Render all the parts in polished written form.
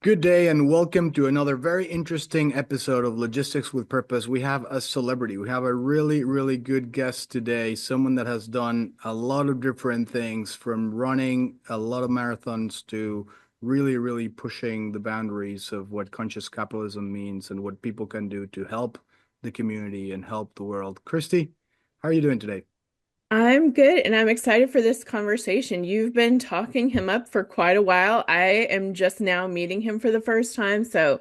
Good day and welcome to another very interesting episode of Logistics with Purpose. We have a celebrity. We have a really, really good guest today, someone that has done a lot of different things from running a lot of marathons to really, really pushing the boundaries of what conscious capitalism means and what people can do to help the community and help the world. Kristi, how are you doing today? I'm good and I'm excited for this conversation. You've been talking him up for quite a while. I am just now meeting him for the first time, so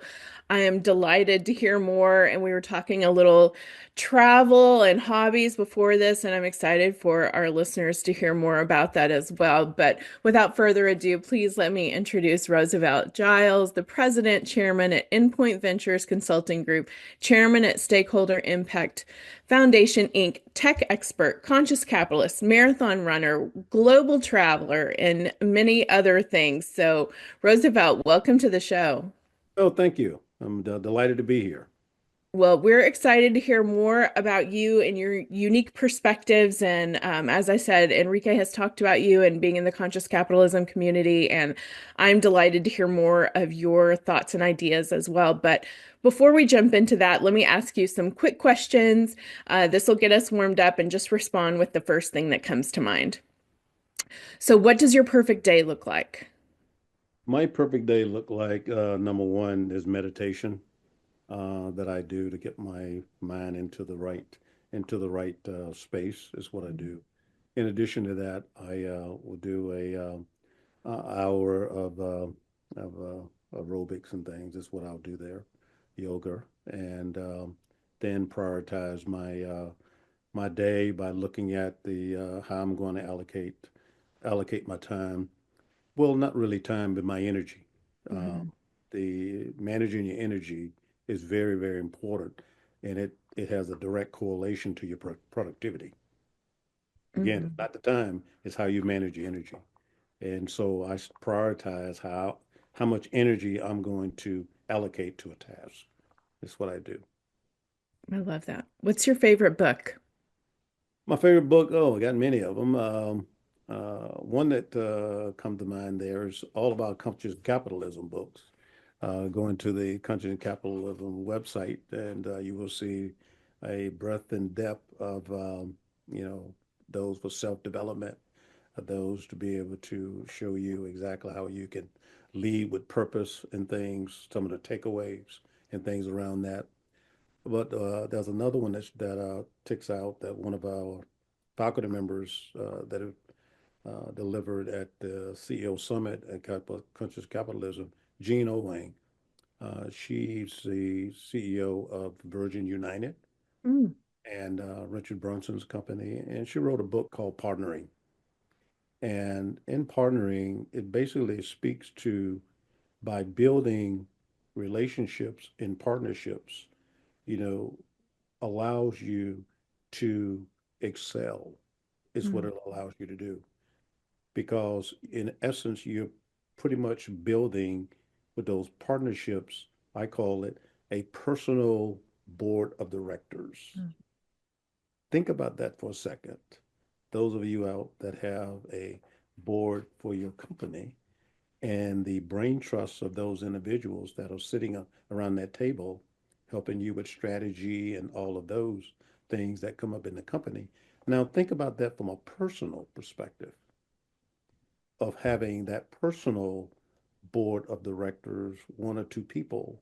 I am delighted to hear more. And we were talking a little travel and hobbies before this, and I'm excited for our listeners to hear more about that as well. But without further ado, please let me introduce Roosevelt Giles, the president, chairman at EndPoint Ventures Consulting Group, chairman at Stakeholder Impact Foundation Inc., tech expert, conscious capitalist, marathon runner, global traveler, and many other things. So, Roosevelt, welcome to the show. Oh, thank you. I'm delighted to be here. Well, we're excited to hear more about you and your unique perspectives. And as I said, Enrique has talked about you and being in the conscious capitalism community. And I'm delighted to hear more of your thoughts and ideas as well. But before we jump into that, let me ask you some quick questions. This will get us warmed up and just respond with the first thing that comes to mind. So, what does your perfect day look like? My perfect day look like number one is meditation that I do to get my mind into the right space is what I do. In addition to that, I will do a hour of aerobics and things. Is what I'll do there, yoga, and then prioritize my day by looking at the how I'm going to allocate my time. Well, not really time, but my energy. Uh, Mhm. the managing your energy is very, very important, and it has a direct correlation to your productivity. Again, it's Mhm. not the time; it's how you manage your energy. And so I prioritize how much energy I'm going to allocate to a task. That's what I do. I love that. What's your favorite book? My favorite book, oh, I got many of them. One that come to mind there is all about conscious capitalism books. Go into the conscious capitalism website, and you will see a breadth and depth of you know those for self-development, those to be able to show you exactly how you can lead with purpose and things, some of the takeaways and things around that. But there's another one that ticks out that one of our faculty members that have delivered at the CEO Summit at Conscious Capitalism, Jean Owang. She's the CEO of Virgin United Mm. and Richard Brunson's company, and she wrote a book called Partnering. And in partnering, it basically speaks to by building relationships and partnerships, you know, allows you to excel, is what Mm. it allows you to do. Because in essence, you're pretty much building with those partnerships, I call it a personal board of directors. Think about that for a second. Those of you out that have a board for your company and the brain trusts of those individuals that are sitting around that table, helping you with strategy and all of those things that come up in the company. Now, think about that from a personal perspective of having that personal board of directors, one or two people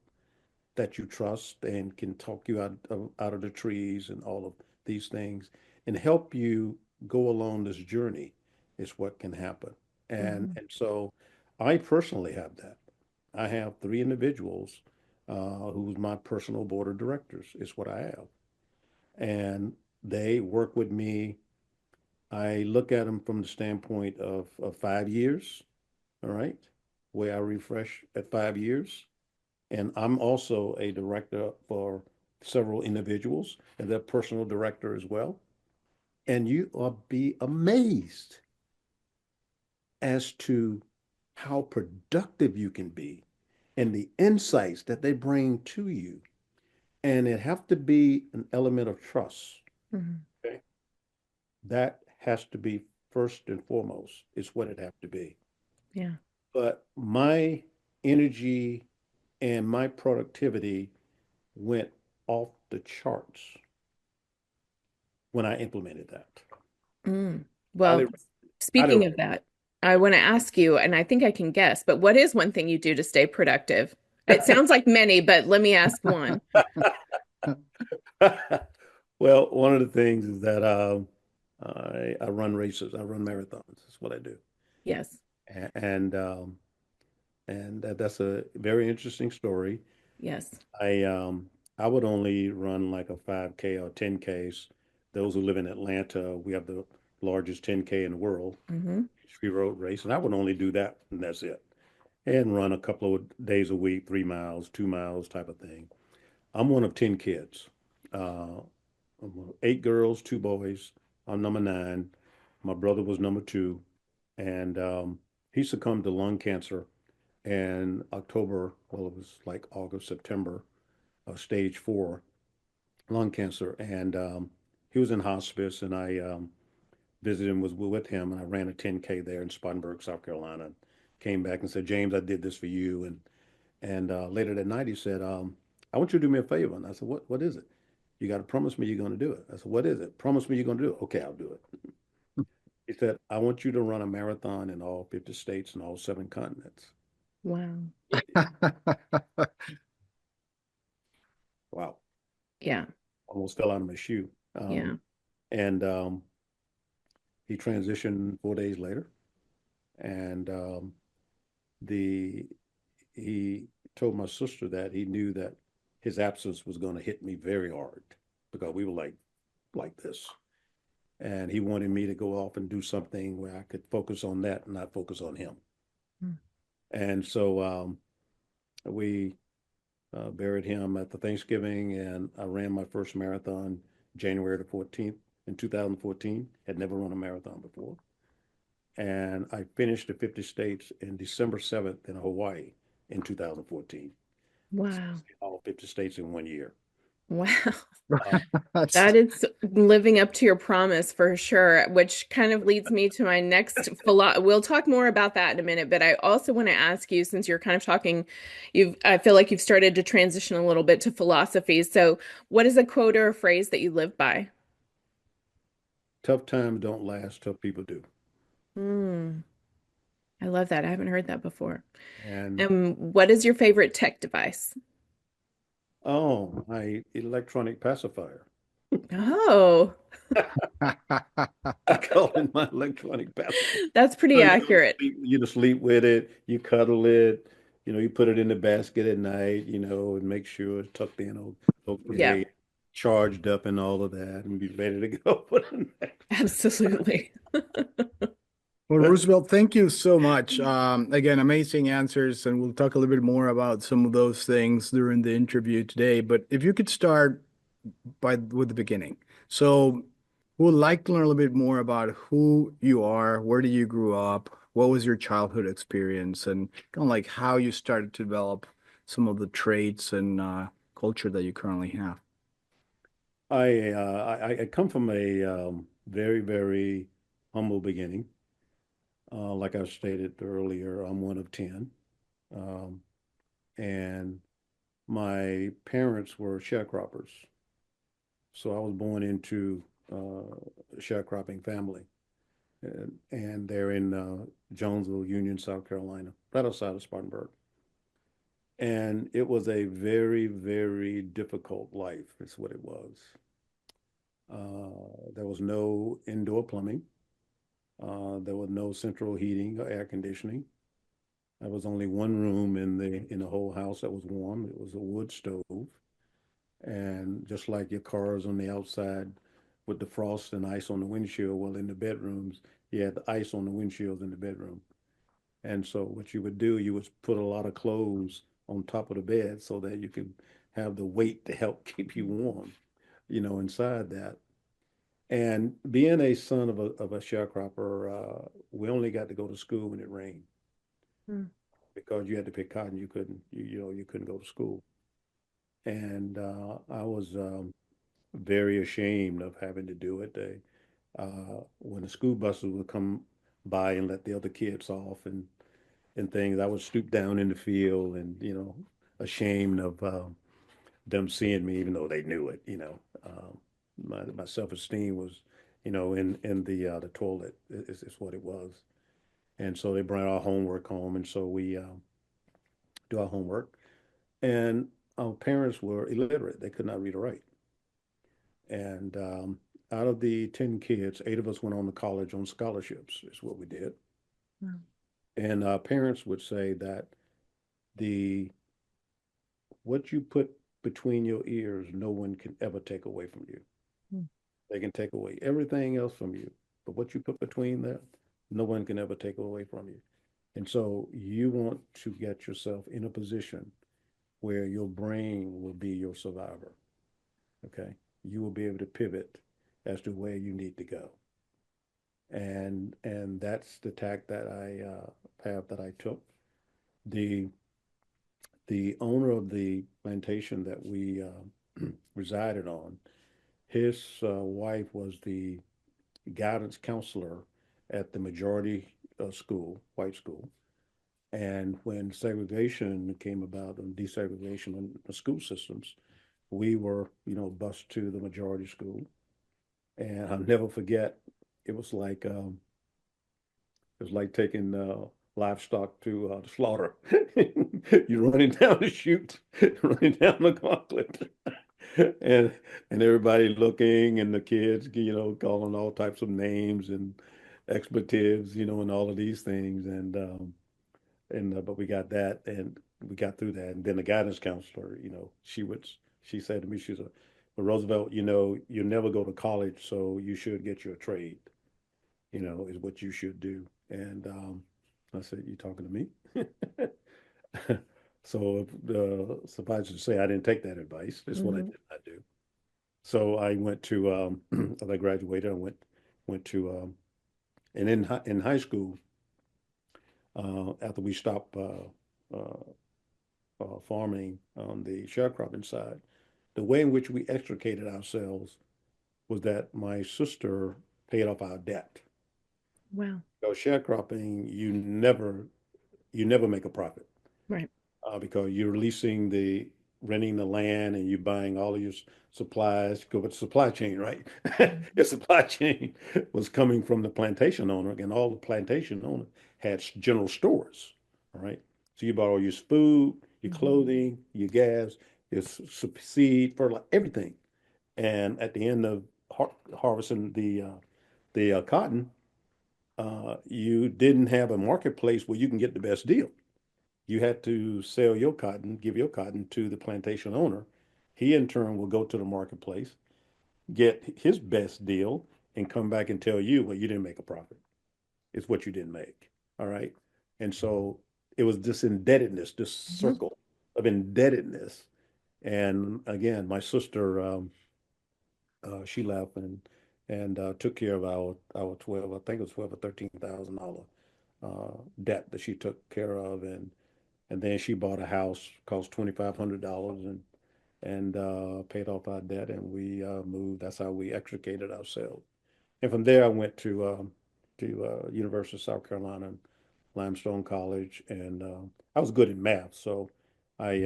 that you trust and can talk you out of the trees and all of these things and help you go along this journey is what can happen. And Mhm. and so I personally have that. I have three individuals who's my personal board of directors is what I have. And they work with me. I look at them from the standpoint of 5 years, all right, where I refresh at 5 years. And I'm also a director for several individuals and their personal director as well. And you will be amazed as to how productive you can be and the insights that they bring to you. And it have to be an element of trust. Mhm. Okay. That has to be first and foremost, is what it have to be. Yeah. But my energy and my productivity went off the charts when I implemented that. Mm. Highly, Well, highly speaking of that, I want to ask you, and I think I can guess, but what is one thing you do to stay productive? It sounds like many, but let me ask one. well, one of the things is that I run races, I run marathons. That's what I do, Yes. A- and that's a very interesting story. Yes. I um, I would only run like a 5K or 10Ks. Those who live in Atlanta, we have the largest 10K in the world, Hmm. street road race, and I would only do that, and that's it. And run a couple of days a week, 3 miles, 2 miles type of thing. I'm one of 10 kids. Uh, eight girls, two boys. I'm number nine. My brother was number two, and he succumbed to lung cancer in October. Well, it was like August, September, stage four lung cancer, and he was in hospice, and I visited and was with him, and I ran a 10K there in Spartanburg, South Carolina. Came back and said, James, I did this for you, and later that night he said, I want you to do me a favor, and I said, what is it? You got to promise me you're going to do it. I said, what is it? Promise me you're going to do it. Okay, I'll do it. He said, I want you to run a marathon in all 50 states and all seven continents. Wow. Wow. Yeah. Almost fell out of my shoe. Yeah. And he transitioned 4 days later. And the he told my sister that he knew that his absence was going to hit me very hard because we were like this. And he wanted me to go off and do something where I could focus on that and not focus on him. Mm. And so we buried him at the Thanksgiving, and I ran my first marathon January the 14th in 2014. Had never run a marathon before. And I finished the 50 states in December 7th in Hawaii in 2014. So Wow. all 50 states in 1 year. Wow. Uh, That's That is living up to your promise for sure, which kind of leads me to my next philo. We'll talk more about that in a minute, but I also want to ask you, since you're kind of talking, I feel like you've started to transition a little bit to philosophy. So, what is a quote or a phrase that you live by? tough times don't last, tough people do. Hmm. I love that. I haven't heard that before. And What is your favorite tech device? oh, my electronic pacifier. Oh, I call it my electronic pacifier. that's So pretty accurate. you sleep with it, you cuddle it, you put it in the basket at night, and make sure it's tucked in Yeah, okay, charged up and all of that, and be ready to go for the next. absolutely. Well, Roosevelt, thank you so much. Again, amazing answers, and we'll talk a little bit more about some of those things during the interview today. But if you could start with the beginning. So, we would like to learn a little bit more about who you are, where did you grew up, what was your childhood experience, and kind of like how you started to develop some of the traits and culture that you currently have. I come from a very, very humble beginning. Like I stated earlier, I'm one of 10. Um, and my parents were sharecroppers. So I was born into a sharecropping family. And they're in Jonesville, Union, South Carolina, right outside of Spartanburg. And it was a very, very difficult life, is what it was. There was no indoor plumbing. There was no central heating or air conditioning. There was only one room in the whole house that was warm. It was a wood stove. And just like your cars on the outside with the frost and ice on the windshield, well, in the bedrooms, you had the ice on the windshields in the bedroom. And so what you would do, you would put a lot of clothes on top of the bed so that you could have the weight to help keep you warm, inside that. And being a son of a sharecropper, we only got to go to school when it rained Hmm. because you had to pick cotton. You couldn't go to school. And I was very ashamed of having to do it. When the school buses would come by and let the other kids off and things, I would stoop down in the field and ashamed of them seeing me, even though they knew it. My self-esteem was, in the toilet is what it was. And so they brought our homework home, and so we do our homework. And our parents were illiterate; they could not read or write. And out of the 10 kids, 8 of us went on to college on scholarships. Is what we did. Wow. And our parents would say that the what you put between your ears, no one can ever take away from you. Mm. They can take away everything else from you, but what you put between there, no one can ever take away from you. And so you want to get yourself in a position where your brain will be your survivor. Okay. You will be able to pivot as to where you need to go. And that's the tack that I path that I took. The the owner of the plantation that we resided on, his wife was the guidance counselor at the majority school, white school. And when segregation came about and desegregation in the school systems, we were, bused to the majority school. And I'll never forget, it was like taking livestock to the slaughter. You're running down the chute, running down the gauntlet, and everybody looking, and the kids, calling all types of names and expletives, and all of these things, and but we got that, and we got through that, and then the guidance counselor, she said to me, she said, "Well, Roosevelt, you never go to college, so you should get your trade." Is what you should do. And I said, "You talking to me?" So suffice to say, I didn't take that advice. That's what I Hmm. did not do. So I went to as I graduated, I went to and in high school, after we stopped farming on the sharecropping side, the way in which we extricated ourselves was that my sister paid off our debt. Wow. So sharecropping, you never make a profit Right. because you're leasing renting the land and you're buying all of your supplies. Go with the supply chain, right? Your Mhm. supply chain was coming from the plantation owner, and all the plantation owner had general stores. All right. So you bought all your food, your Mhm. clothing, your gas, your seed, fertilizer, everything. And at the end of harvesting the cotton, you didn't have a marketplace where you can get the best deal. You had to sell your cotton, give your cotton to the plantation owner. He in turn will go to the marketplace, get his best deal, and come back and tell you, well, you didn't make a profit. It's what you didn't make. All right. And so it was this indebtedness, this Mhm. circle of indebtedness. And again, my sister, she left and took care of our 12, I think it was 12 or $13,000 debt that she took care of, and then she bought a house, cost $2,500, and paid off our debt, and we moved. That's how we extricated ourselves. And from there, I went to University of South Carolina, Limestone College, and I was good in math, so I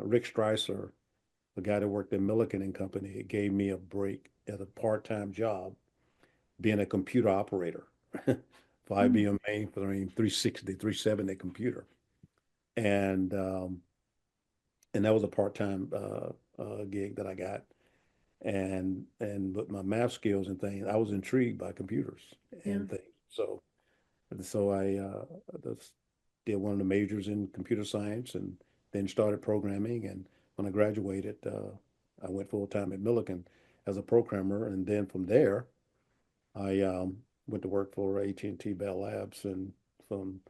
Rick Streiser, the guy that worked at Milliken and Company, gave me a break at a part-time job being a computer operator for Mm. IBM mainframe 360, 370 computer. And and that was a part-time gig that I got. And with my math skills and things, I was intrigued by computers Yeah. and things. So I did one of the majors in computer science, and then started programming. And when I graduated, I went full time at Millikan as a programmer, and then from there, I went to work for AT&T Bell Labs, and from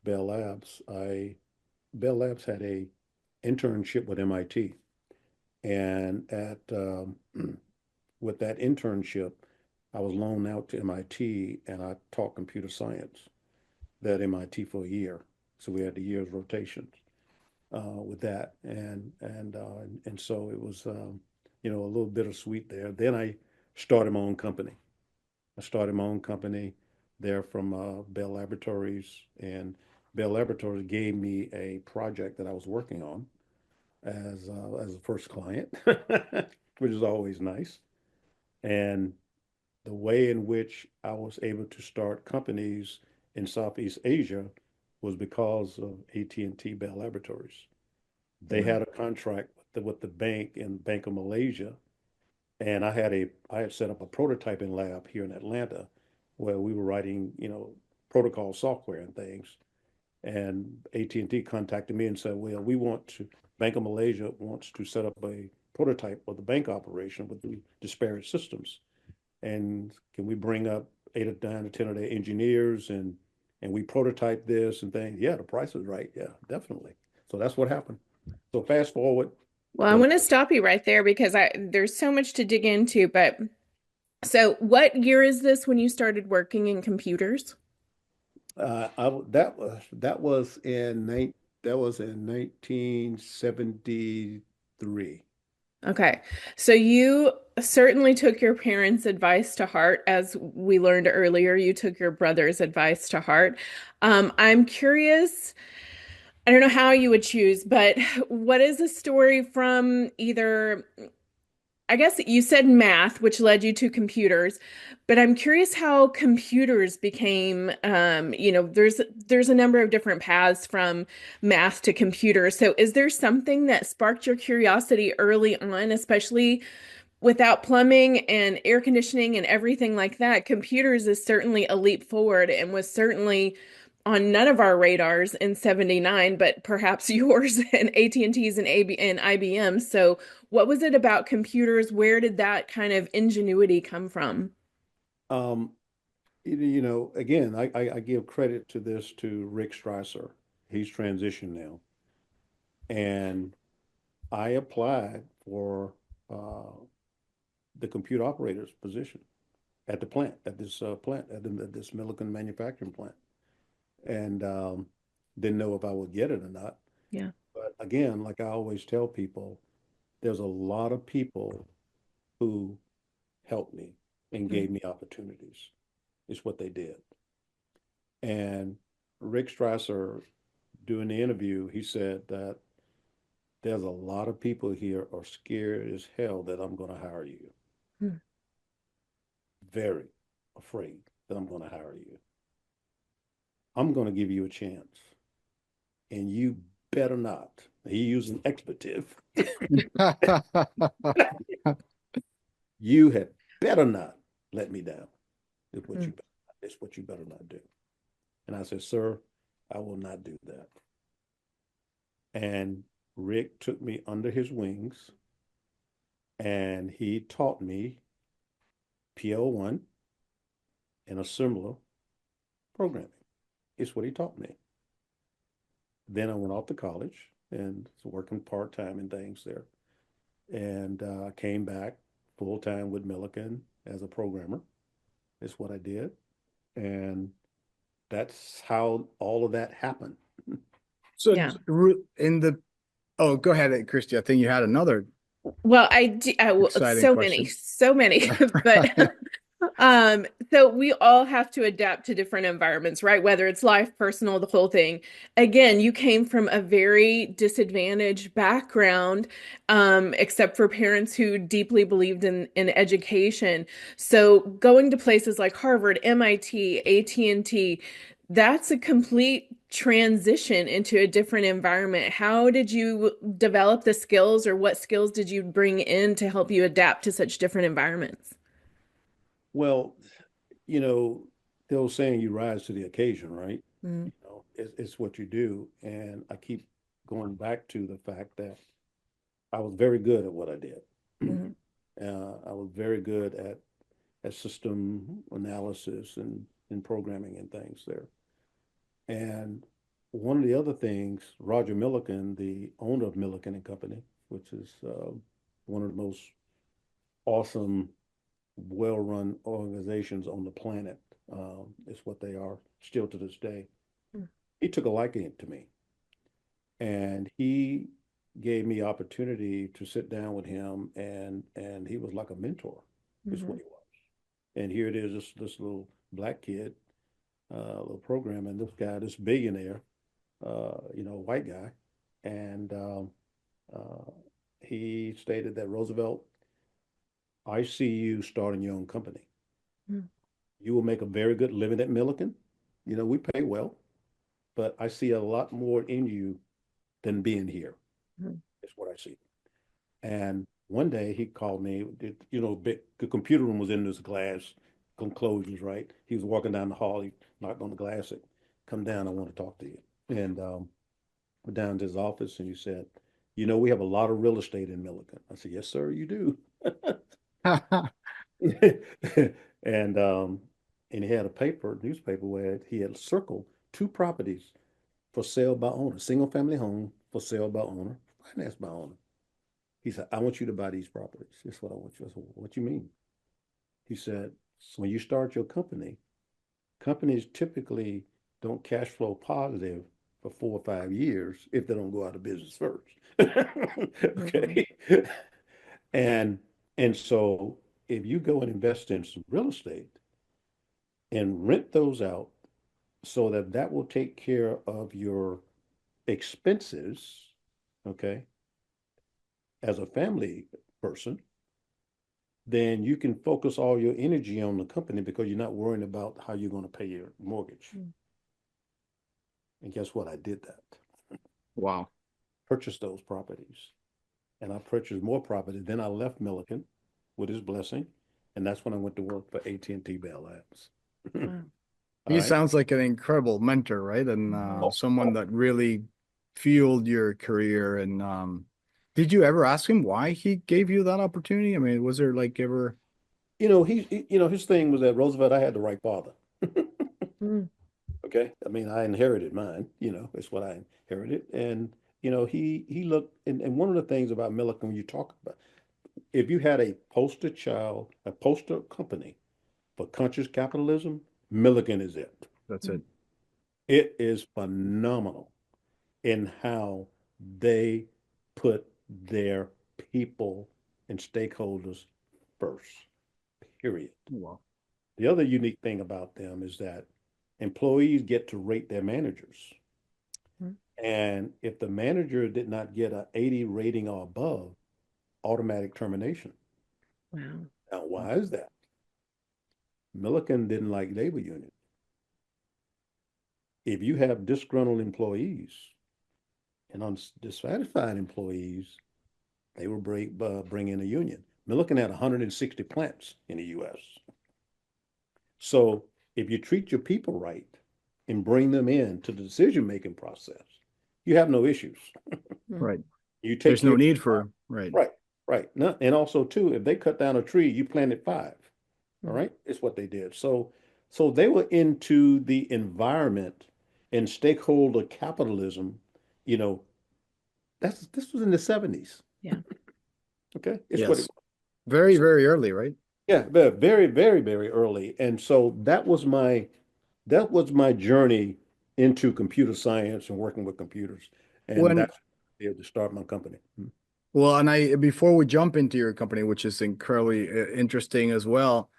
Bell Labs, I Bell Labs had a internship with MIT, and at with that internship, I was loaned out to MIT, and I taught computer science at MIT for a year. So we had the year's rotations with that, and so it was a little bittersweet there. Then I started my own company. I started my own company there from Bell Laboratories, and Bell Laboratories gave me a project that I was working on as a first client, which is always nice. And the way in which I was able to start companies in Southeast Asia was because of AT&T Bell Laboratories. They Wow. had a contract with the bank in Bank of Malaysia, and I had set up a prototyping lab here in Atlanta where we were writing, protocol software and things. And AT&T contacted me and said, well, Bank of Malaysia wants to set up a prototype of the bank operation with the disparate systems. And can we bring up 8 or 9 or 10 of their engineers and we prototype this and things? Yeah, the price is right. Yeah, definitely. So that's what happened. So fast forward, Well, I then want to stop you right there because there's so much to dig into, but so what year is this when you started working in computers? that was in 1973. Okay. So you certainly took your parents' advice to heart. As we learned earlier, you took your brother's advice to heart. I'm curious, I don't know how you would choose, but what is a story from either, I guess you said math, which led you to computers, but I'm curious how computers became, there's a number of different paths from math to computers. So is there something that sparked your curiosity early on, especially without plumbing and air conditioning and everything like that? Computers is certainly a leap forward and was certainly on none of our radars in 79, but perhaps yours and AT&T's and IBM's. So what was it about computers? Where did that kind of ingenuity come from? Um, again, I give credit to this to Rick Streiser. He's transitioned now. And I applied for uh, the computer operator's position at the plant, at this Milliken manufacturing plant. And didn't know if I would get it or not. Yeah. But again, like I always tell people, there's a lot of people who helped me and gave Mm, me opportunities. Is what they did. And Rick Strasser, doing the interview, he said that there's a lot of people here are scared as hell that I'm going to hire you. mm, Very afraid that I'm going to hire you. I'm going to give you a chance, and you better not. He used an expletive. You had better not let me down. Is what mm, you is what you better not do. And I said, sir, I will not do that. And Rick took me under his wings and he taught me PL1 and assembler programming. It's what he taught me. Then I went off to college and was working part time and things there. And came back full time with Milliken as a programmer. Is what I did. And that's how all of that happened. So yeah. in the oh, go ahead, Kristi. I think you had another Well, exciting question. so many, but so we all have to adapt to different environments, right? Whether it's life, personal, the whole thing. Again, you came from a very disadvantaged background, except for parents who deeply believed in education. So going to places like Harvard, MIT, AT&T, that's a complete transition into a different environment. How did you develop the skills, or what skills did you bring in to help you adapt to such different environments? Well, you know, the old saying, you rise to the occasion, right? Mm, It's what you do. And I keep going back to the fact that I was very good at what I did. mm, I was very good at system analysis and programming and things there. And one of the other things, Roger Milliken, the owner of Milliken and Company, which is one of the most awesome, well-run organizations on the planet, is what they are still to this day. mm, He took a liking to me, and he gave me opportunity to sit down with him, and he was like a mentor, is what mhm, he was. And here it is, this little black kid, little program, and this guy, this billionaire, white guy, and uh, he stated that Roosevelt, I see you starting your own company. Mm. You will make a very good living at Milliken. We pay well, but I see a lot more in you than being here. Mm. Is what I see. And one day he called me. The computer room was in this glass enclosures, right? He was walking down the hall. He knocked on the glass. Said, "Come down. I want to talk to you." And went down to his office, and he said, "We have a lot of real estate in Milliken." I said, "Yes, sir, you do." and um, and he had newspaper, where he had circled two properties for sale by owner, single family home for sale by owner, financed by owner. He said, "I want you to buy these properties. That's what I want you." I said, "What you mean?" He said, "So when you start your company, companies typically don't cash flow positive for 4 or 5 years if they don't go out of business first." Mhm. Okay. And and so if you go and invest in some real estate and rent those out so that that will take care of your expenses, okay, as a family person, then you can focus all your energy on the company because you're not worrying about how you're going to pay your mortgage. Mm. And guess what? I did that. Wow. Purchased those properties. And I purchased more property. Then I left Milliken with his blessing. And that's when I went to work for AT&T Bell Labs. Wow. All He right. sounds like an incredible mentor, right? And Mhm. someone that really fueled your career. And did you ever ask him why he gave you that opportunity? I mean, was there like ever? His thing was that Roosevelt, I had the right father. Mm. Okay. I mean, I inherited mine, it's what I inherited. And, he looked, and one of the things about Milliken, when you talk about, if you had a poster child, a poster company for conscious capitalism, Milliken is it. That's Mm. it. It is phenomenal in how they put their people and stakeholders first, period. Wow. The other unique thing about them is that employees get to rate their managers. Mm. And if the manager did not get an 80 rating or above, automatic termination. Wow. Now, why is that? Milliken didn't like labor union. If you have disgruntled employees and dissatisfied employees, they will bring in a union. Milliken had 160 plants in the U.S. So if you treat your people right and bring them in to the decision-making process, you have no issues. Mm. Right. You take There's no care. need for, right. Right, right. No, and also too, if they cut down a tree, you planted five. All Mm. right, it's what they did. So they were into the environment and stakeholder capitalism. You know, this was in the 70s. Yeah. Okay, it's what it Yes. was. Very, So, very early, right? yeah, very, very, very early. And so that was my journey into computer science and working with computers, and When, that's to start my company. well, and before we jump into your company, which is incredibly interesting as well,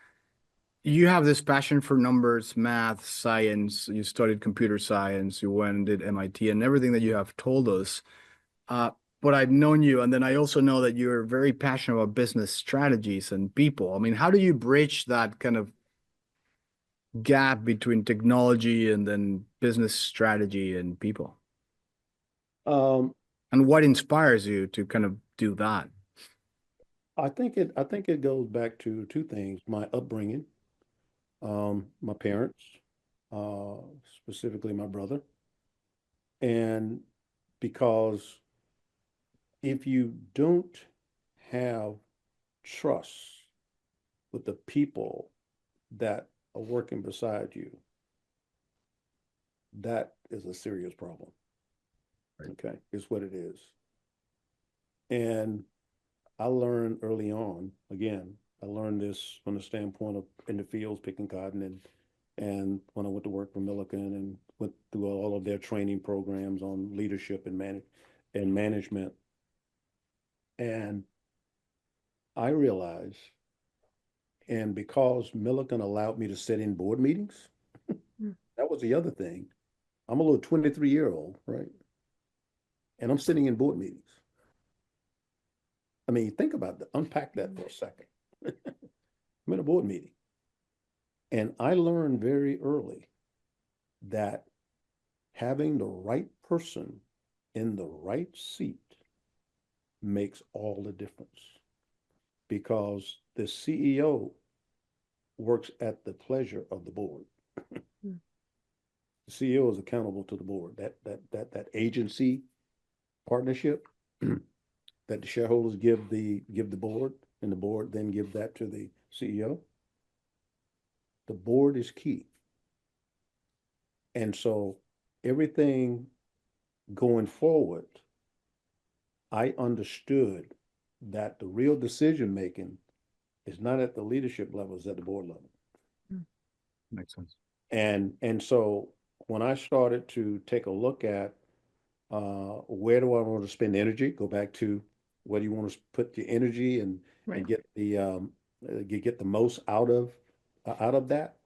you have this passion for numbers, math, science. You studied computer science, you went and did MIT, and everything that you have told us. Uh, but I've known you, and then I also know that you're very passionate about business strategies and people. I mean, how do you bridge that kind of gap between technology and then business strategy and people? Um, And what inspires you to kind of do that? I think it goes back to two things: my upbringing, my parents, uh, specifically my brother, and because if you don't have trust with the people that are working beside you, that is a serious problem. Right. Okay, is what it is. And I learned early on, again, I learned this from the standpoint of in the fields picking cotton, and when I went to work for Milliken and went through all of their training programs on leadership and management. And I realized, and because Milliken allowed me to sit in board meetings, Mm. that was the other thing. I'm a little 23-year-old, right? And I'm sitting in board meetings. I mean, think about that. Unpack that for a second. I'm in a board meeting. And I learned very early that having the right person in the right seat makes all the difference because the CEO works at the pleasure of the board. Mm. The CEO is accountable to the board. That agency partnership that the shareholders give the board, and the board then give that to the CEO. The board is key. And so everything going forward, I understood that the real decision making is not at the leadership level, it's at the board level. Makes sense. And so when I started to take a look at where do I want to spend energy, go back to where do you want to put your energy and Right. get the most out of that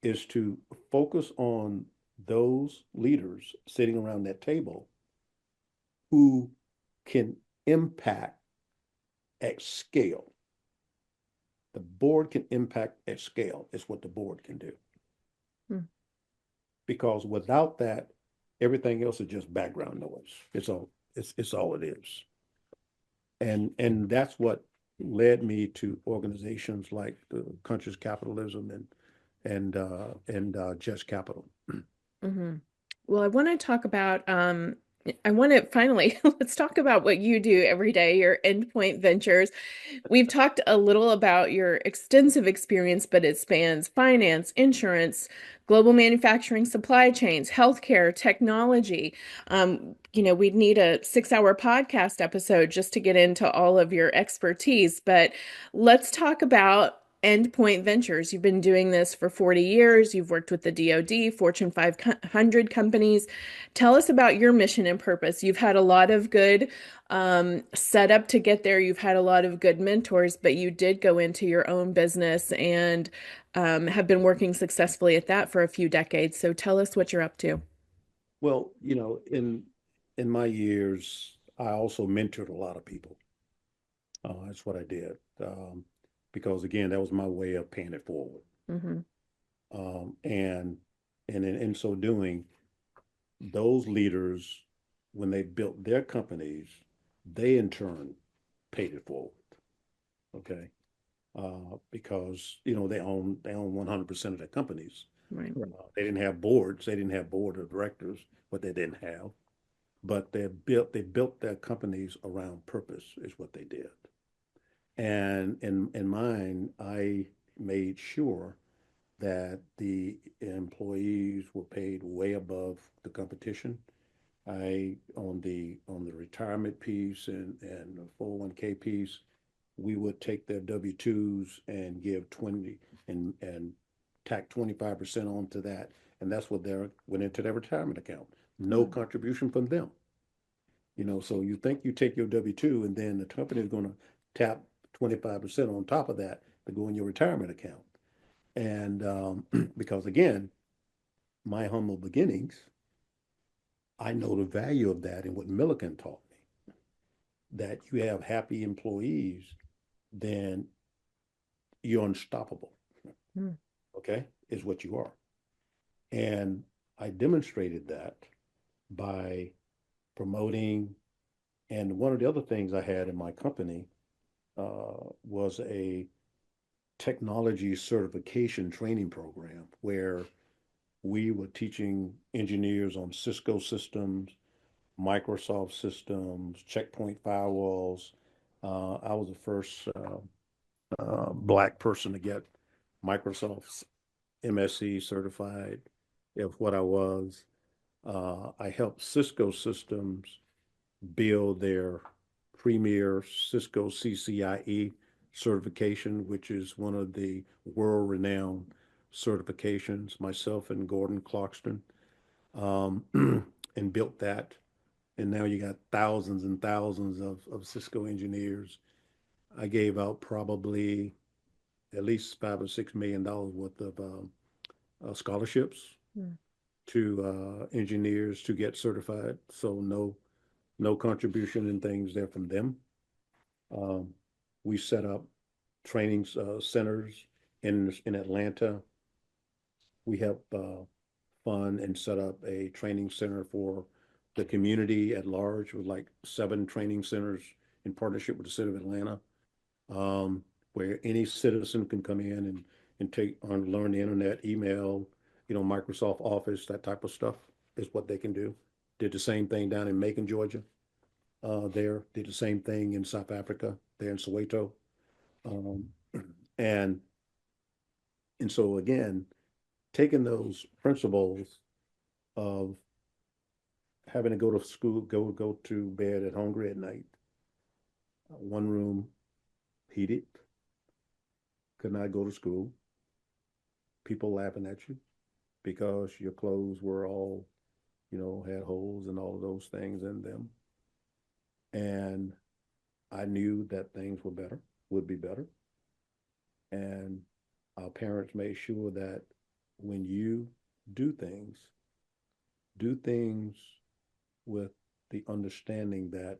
is to focus on those leaders sitting around that table who can impact at scale. The board can impact at scale is what the board can do. Hmm. Because without that, everything else is just background noise. It's all it is. And that's what led me to organizations like the country's capitalism and just capital. Mm-hmm. Well, I want to talk about, I want to finally, let's talk about what you do every day, your EndPoint Ventures. We've talked a little about your extensive experience, but it spans finance, insurance, global manufacturing, supply chains, healthcare, technology. We'd need a 6-hour podcast episode just to get into all of your expertise, but let's talk about EndPoint Ventures. You've been doing this for 40 years. You've worked with the DoD, Fortune 500 companies. Tell us about your mission and purpose. You've had a lot of good setup to get there. You've had a lot of good mentors, but you did go into your own business and have been working successfully at that for a few decades. So tell us what you're up to. Well, in my years, I also mentored a lot of people. That's what I did. Because again, that was my way of paying it forward. Mm-hmm. And in so doing, those leaders, when they built their companies, they in turn paid it forward. Okay. Because they own 100% of their companies. Right. They didn't have boards. They didn't have board of directors, what they didn't have. But they built their companies around purpose is what they did. And in mine, I made sure that the employees were paid way above the competition. I on the retirement piece and the 401k piece, we would take their W-2s and give 20 and tack 25% onto that. And that's what went into their retirement account. No contribution from them. So you think you take your W-2 and then the company is going to tap 25% on top of that to go in your retirement account. And because again, my humble beginnings, I know the value of that and what Millikan taught me, that you have happy employees, then you're unstoppable. Mm. Okay, is what you are. And I demonstrated that by promoting. And one of the other things I had in my company was a technology certification training program where we were teaching engineers on Cisco systems, Microsoft systems, checkpoint firewalls. I was the first Black person to get Microsoft's MSC certified of what I was. I helped Cisco systems build their premier Cisco CCIE certification, which is one of the world-renowned certifications, myself and Gordon Clarkston, um, and built that. And now you got thousands and thousands of Cisco engineers. I gave out probably at least $5 or $6 million worth of scholarships Mm. to engineers to get certified. So no contribution and things there from them. Um, we set up training centers in Atlanta. We help fund and set up a training center for the community at large with like 7 training centers in partnership with the city of Atlanta, where any citizen can come in and take on learn the internet, email, Microsoft Office, that type of stuff is what they can do. Did the same thing down in Macon, Georgia. There did the same thing in South Africa, there in Soweto, um, and so again, taking those principles of having to go to school, go to bed at hungry at night, one room heated, could not go to school, people laughing at you because your clothes were all, had holes and all of those things in them. And I knew that things would be better. And our parents made sure that when you do do things with the understanding that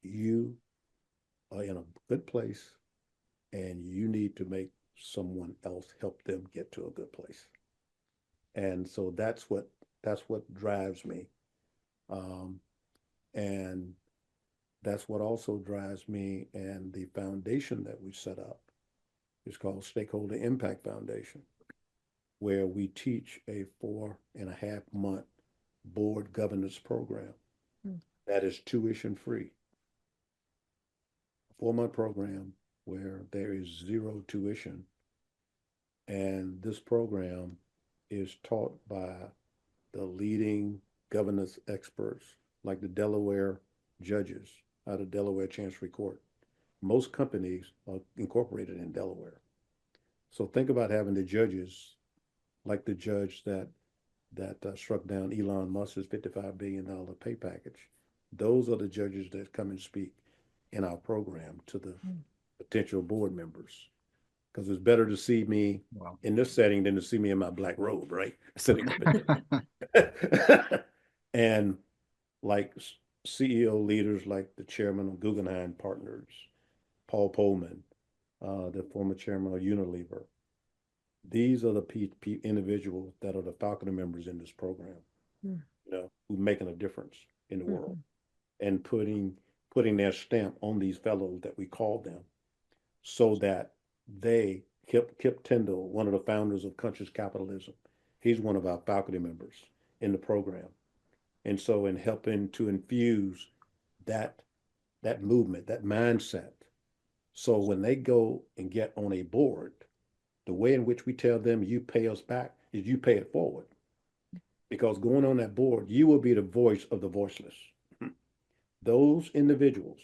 you are in a good place and you need to make someone else help them get to a good place. And so that's what drives me. Um, and that's what also drives me. And the foundation that we set up is called Stakeholder Impact Foundation, where we teach a 4.5 month board governance program that is tuition free. 4 month program where there is zero tuition. And this program is taught by the leading governance experts, like the Delaware judges out of Delaware Chancery Court. Most companies are incorporated in Delaware. So think about having the judges, like the judge that struck down Elon Musk's $55 billion pay package. Those are the judges that come and speak in our program to the potential board members. Because it's better to see me in this setting than to see me in my black robe, right? Sitting up in and like CEO leaders like the chairman of Guggenheim Partners, Paul Polman, the former chairman of Unilever. These are the individuals that are the faculty members in this program, who are making a difference in the world and putting their stamp on these fellows that we call them, so that Kip Tyndall, one of the founders of Conscious Capitalism, he's one of our faculty members in the program. And so in helping to infuse that movement, that mindset, so when they go and get on a board, the way in which we tell them you pay us back is you pay it forward. Because going on that board, you will be the voice of the voiceless. Those individuals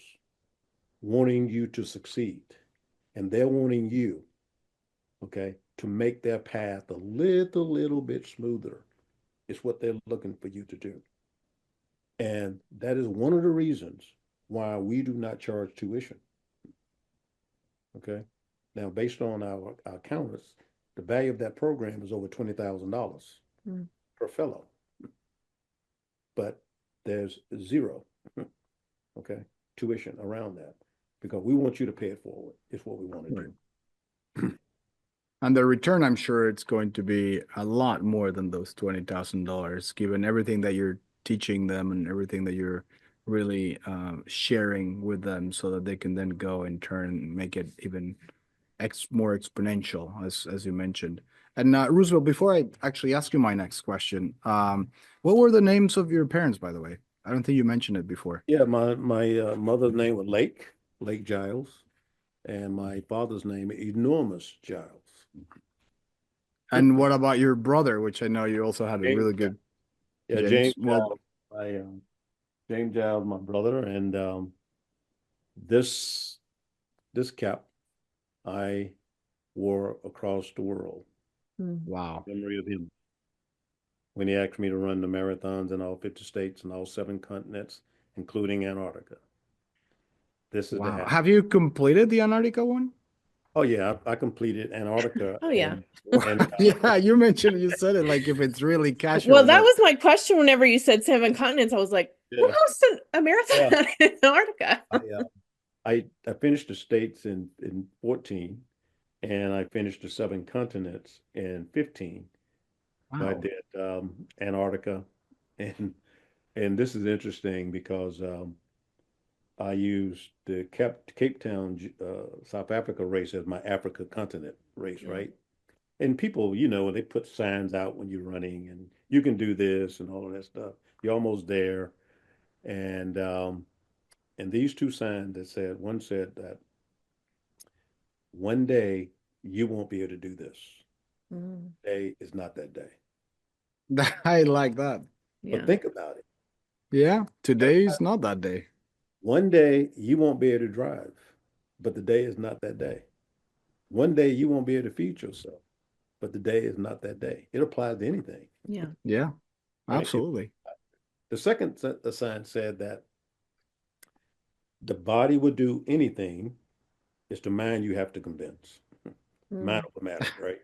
wanting you to succeed, and they're wanting you, okay, to make their path a little bit smoother. It's what they're looking for you to do. And that is one of the reasons why we do not charge tuition. Okay. Now, based on our accountants, the value of that program is over $20,000 per fellow. But there's zero, okay, tuition around that, because we want you to pay it forward. It's what we want to do. And the return, I'm sure it's going to be a lot more than those $20,000, given everything that you're teaching them and everything that you're really sharing with them, so that they can then go in turn and make it even more exponential, as you mentioned. And Roosevelt, before I actually ask you my next question, what were the names of your parents, by the way? I don't think you mentioned it before. Yeah, my mother's name was Lake Giles, and my father's name Enormous Giles. And what about your brother, which I know you also had a James, really good yeah, James. James Giles, James Giles, my brother, and this cap I wore across the world. Wow. Memory of him when he asked me to run the marathons in all 50 states and all 7 continents, including Antarctica. This is the Wow. hat. Have you completed the Antarctica one? Oh yeah, I completed Antarctica Oh yeah. and Yeah, you mentioned, you said it like if it's really Well, casual, that but was my question whenever you said 7 continents. I was like, who yeah, hosted a yeah. marathon in Antarctica? I I finished the states in 14, and I finished the 7 continents in 15. So I wow. did Antarctica, and this is interesting because I used the Cape Town, South Africa race as my Africa continent race, Yeah. right? And people, they put signs out when you're running, and you can do this and all of that stuff. You're almost there, and these two signs that said, one said that one day you won't be able to do this. Mm, Day is not that day. I like that. But yeah. think about it. Yeah, today is not that day. One day you won't be able to drive, but the day is not that day. One day you won't be able to feed yourself, but the day is not that day. It applies to anything, Yeah. Yeah, right? absolutely. The second sign said that the body would do anything. It's the mind you have to convince. Mind Mm. over matter, right?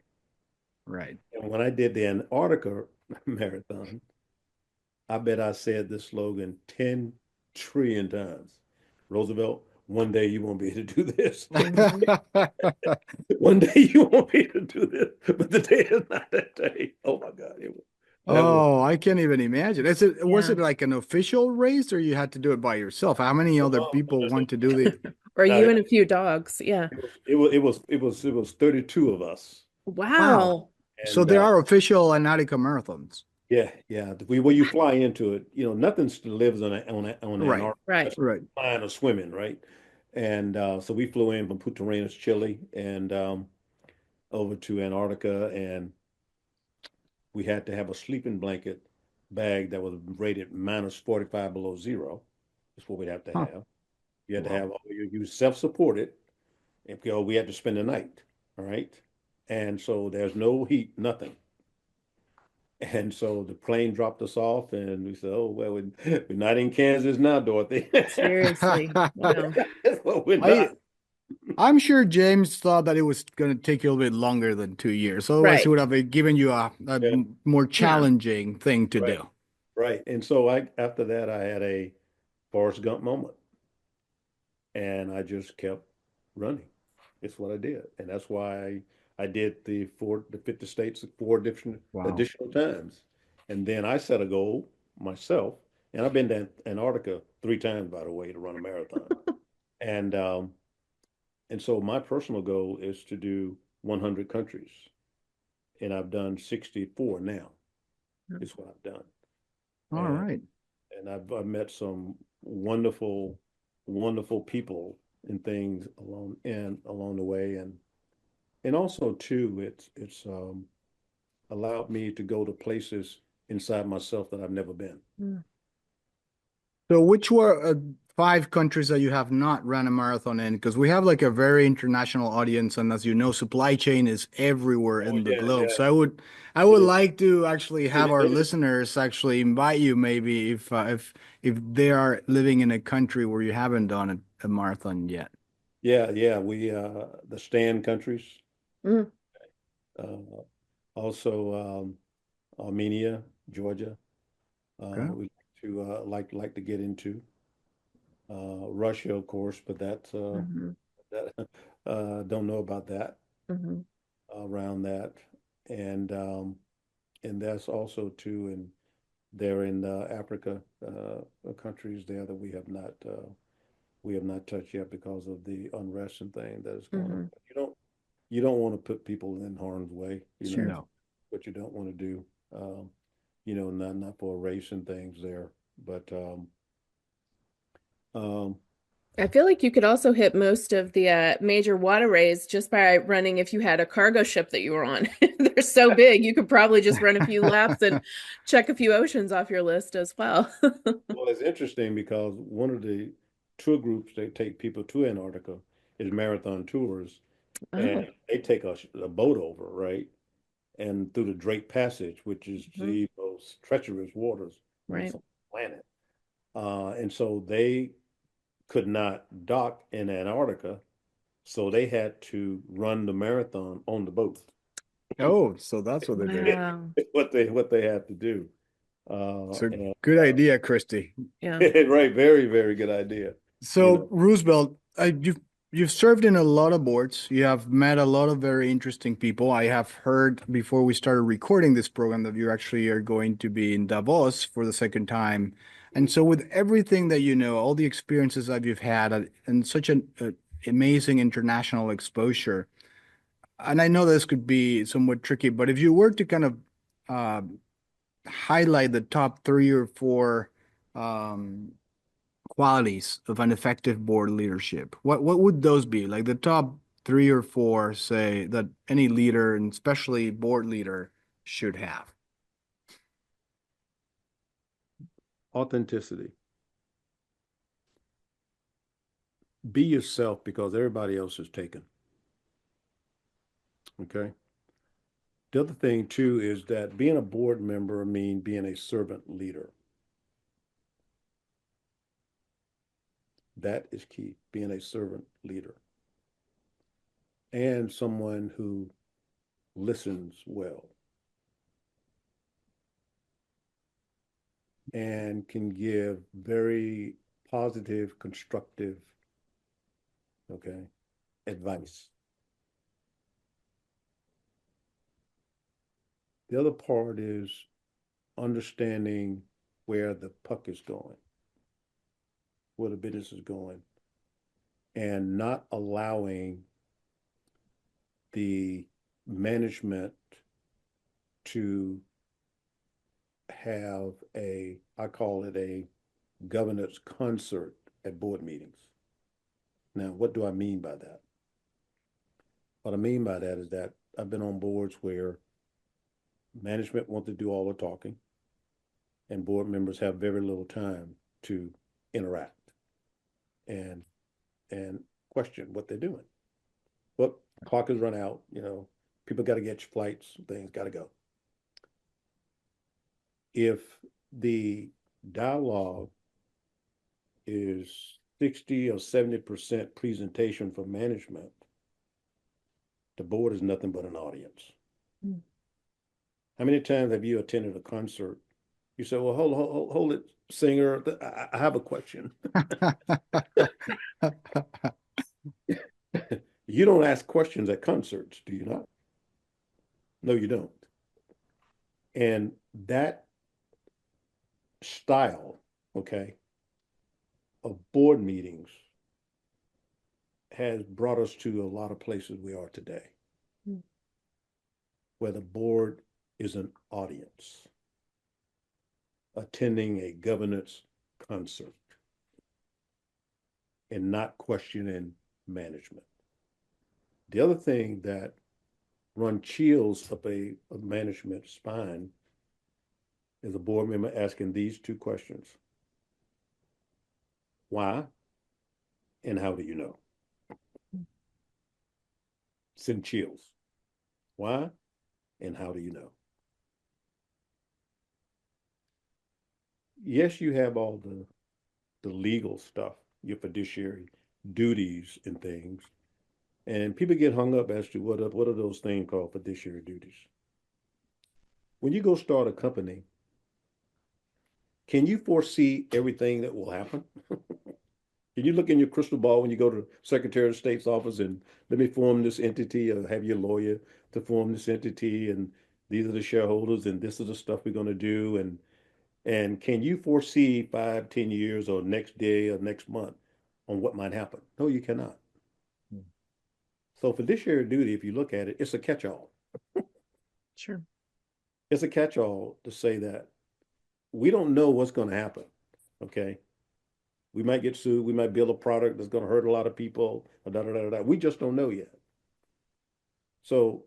Right. And when I did the Antarctica marathon, I bet I said this slogan 10 trillion times. Roosevelt, one day you won't be able to do this. Mhm. One day you won't be able to do this, but the day is not that day. Oh my God. That was, Oh, I can't even imagine. Was Yeah. it like an official race or you had to do it by yourself? How many other people want to do the Or no, you and a few dogs. Yeah. it was 32 of us. Wow. Wow. So And there are official Antarctica marathons. yeah, yeah. When you fly into it, nothing still lives on Right. Antarctica, Right. just Right. flying or swimming, right? And so we flew in from Punta Arenas, Chile, and over to Antarctica, and we had to have a sleeping blanket bag that was rated minus 45 below zero. That's what we'd have to Huh. have. You had to Wow. have you self-supported, and we had to spend the night. All right. And so there's no heat, nothing. And so the plane dropped us off, and we said, "Oh well, we're not in Kansas now, Dorothy." Seriously. Wow. Well, we're I not. I'm sure James thought that it was going to take you a little bit longer than 2 years. Otherwise, he Right. would have given you a Yeah, more Yeah. challenging thing to right, do. right. And so after that, I had a Forrest Gump moment, and I just kept running. It's what I did, and that's why I did the 50 states 4 different Wow. additional times, and then I set a goal myself, and I've been to Antarctica 3 times, by the way, to run a marathon, and so my personal goal is to do 100 countries, and I've done 64 now. Is what I've done, All and right. I've met some wonderful, wonderful people and things along the way, and also too, it's allowed me to go to places inside myself that I've never been. Mm. So, which were five countries that you have not run a marathon in? Because we have like a very international audience, and as you know, supply chain is everywhere Oh in the yeah, globe. yeah, So, I it would is. like to actually have It our is. listeners actually invite you, maybe if they are living in a country where you haven't done a marathon yet. Yeah, yeah. We the stand countries, Mm. uh, also Armenia, Georgia. Okay. We like to get into Russia, of course, but Hmm. that don't know about that Hmm. around that, and that's also too in there in Africa, countries there that we have not touched yet because of the unrest and thing that is going on. Hmm. You don't want to put people in harm's way, Sure. No. what you don't want to do, um, not for race and things there, but um, I feel like you could also hit most of the major waterways just by running if you had a cargo ship that you were on. They're so big, you could probably just run a few laps and check a few oceans off your list as well. well, it's interesting because one of the tour groups that take people to Antarctica is Marathon Tours, and Oh. they take a boat over, right? And through the Drake Passage, which is Mhm. the most treacherous waters on Right. the planet. And so they could not dock in Antarctica. So they had to run the marathon on the boat. Oh, so that's what they did. Wow. What they had to do. So And good idea, Kristi. Yeah. right, very, very good idea. You So know, Roosevelt, you've served in a lot of boards. You have met a lot of very interesting people. I have heard before we started recording this program that you actually are going to be in Davos for the second time. And so with everything that you know, all the experiences that you've had and such an amazing international exposure, and I know this could be somewhat tricky, but if you were to kind of uh, highlight the top three or four um, qualities of an effective board leadership, what would those be? Like the top three or four, say, that any leader, and especially board leader, should have. authenticity. Be yourself because everybody else is taken. Okay. The other thing too is that being a board member means being a servant leader. That is key, being a servant leader and someone who listens well and can give very positive, constructive, okay, advice. The other part is understanding where the puck is going, where the business is going, and not allowing the management to have I call it a governance concert at board meetings. Now, what do I mean by that? What I mean by that is that I've been on boards where management wants to do all the talking and board members have very little time to interact and and question what they're doing. Well, clock has run out, people got to get flights, things got to go. If the dialogue is 60 or 70% presentation for management, the board is nothing but an audience. Mm. How many times have you attended a concert? You say, well, hold it, singer. I have a question. You don't ask questions at concerts, do you not? No, you don't. And that style, okay, of board meetings has brought us to a lot of places we are today, where the board is an audience attending a governance concert and not questioning management. The other thing that run chills up a management spine is a board member asking these two questions. Why and how do you know? Send chills. Why and how do you know? Yes, you have all the legal stuff, your fiduciary duties and things. And people get hung up as to what are those things called fiduciary duties. When you go start a company, can you foresee everything that will happen? Can you look in your crystal ball when you go to Secretary of State's office and let me form this entity or have your lawyer to form this entity and these are the shareholders and this is the stuff we're going to do and can you foresee 5, 10 years or next day or next month on what might happen? No, you cannot. Hmm. So fiduciary duty, if you look at it, it's a catch-all. Sure. It's a catch-all to say that we don't know what's going to happen. Okay. We might get sued. We might build a product that's going to hurt a lot of people. Da, da, da, da. We just don't know yet. So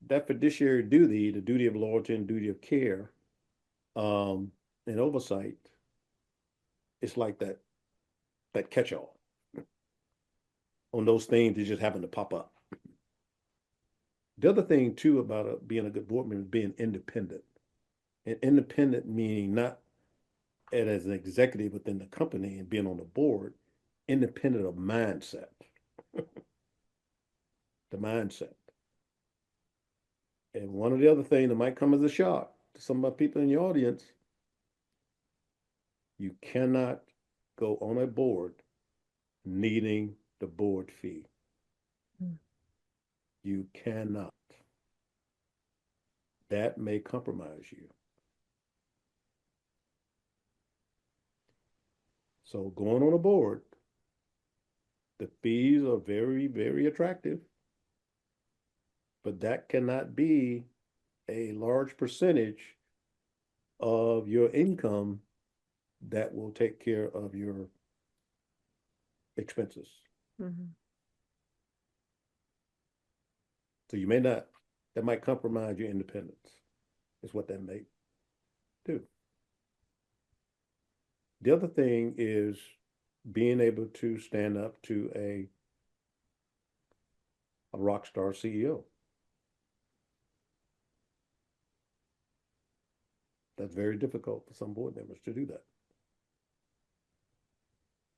that fiduciary duty, the duty of loyalty and duty of care, and oversight, it's like that catch-all on those things that just happen to pop up. The other thing too about being a good board member is being independent. And independent meaning not as an executive within the company and being on the board, independent of mindset. the mindset. And one of the other things that might come as a shock to some of my people in the audience, you cannot go on a board needing the board fee. Mm. You cannot. That may compromise you. So going on a board, the fees are very, very attractive, but that cannot be a large percentage of your income that will take care of your expenses. Mm-hmm. So you may not, that might compromise your independence, is what that may do. The other thing is being able to stand up to a rock star CEO. That's very difficult for some board members to do that.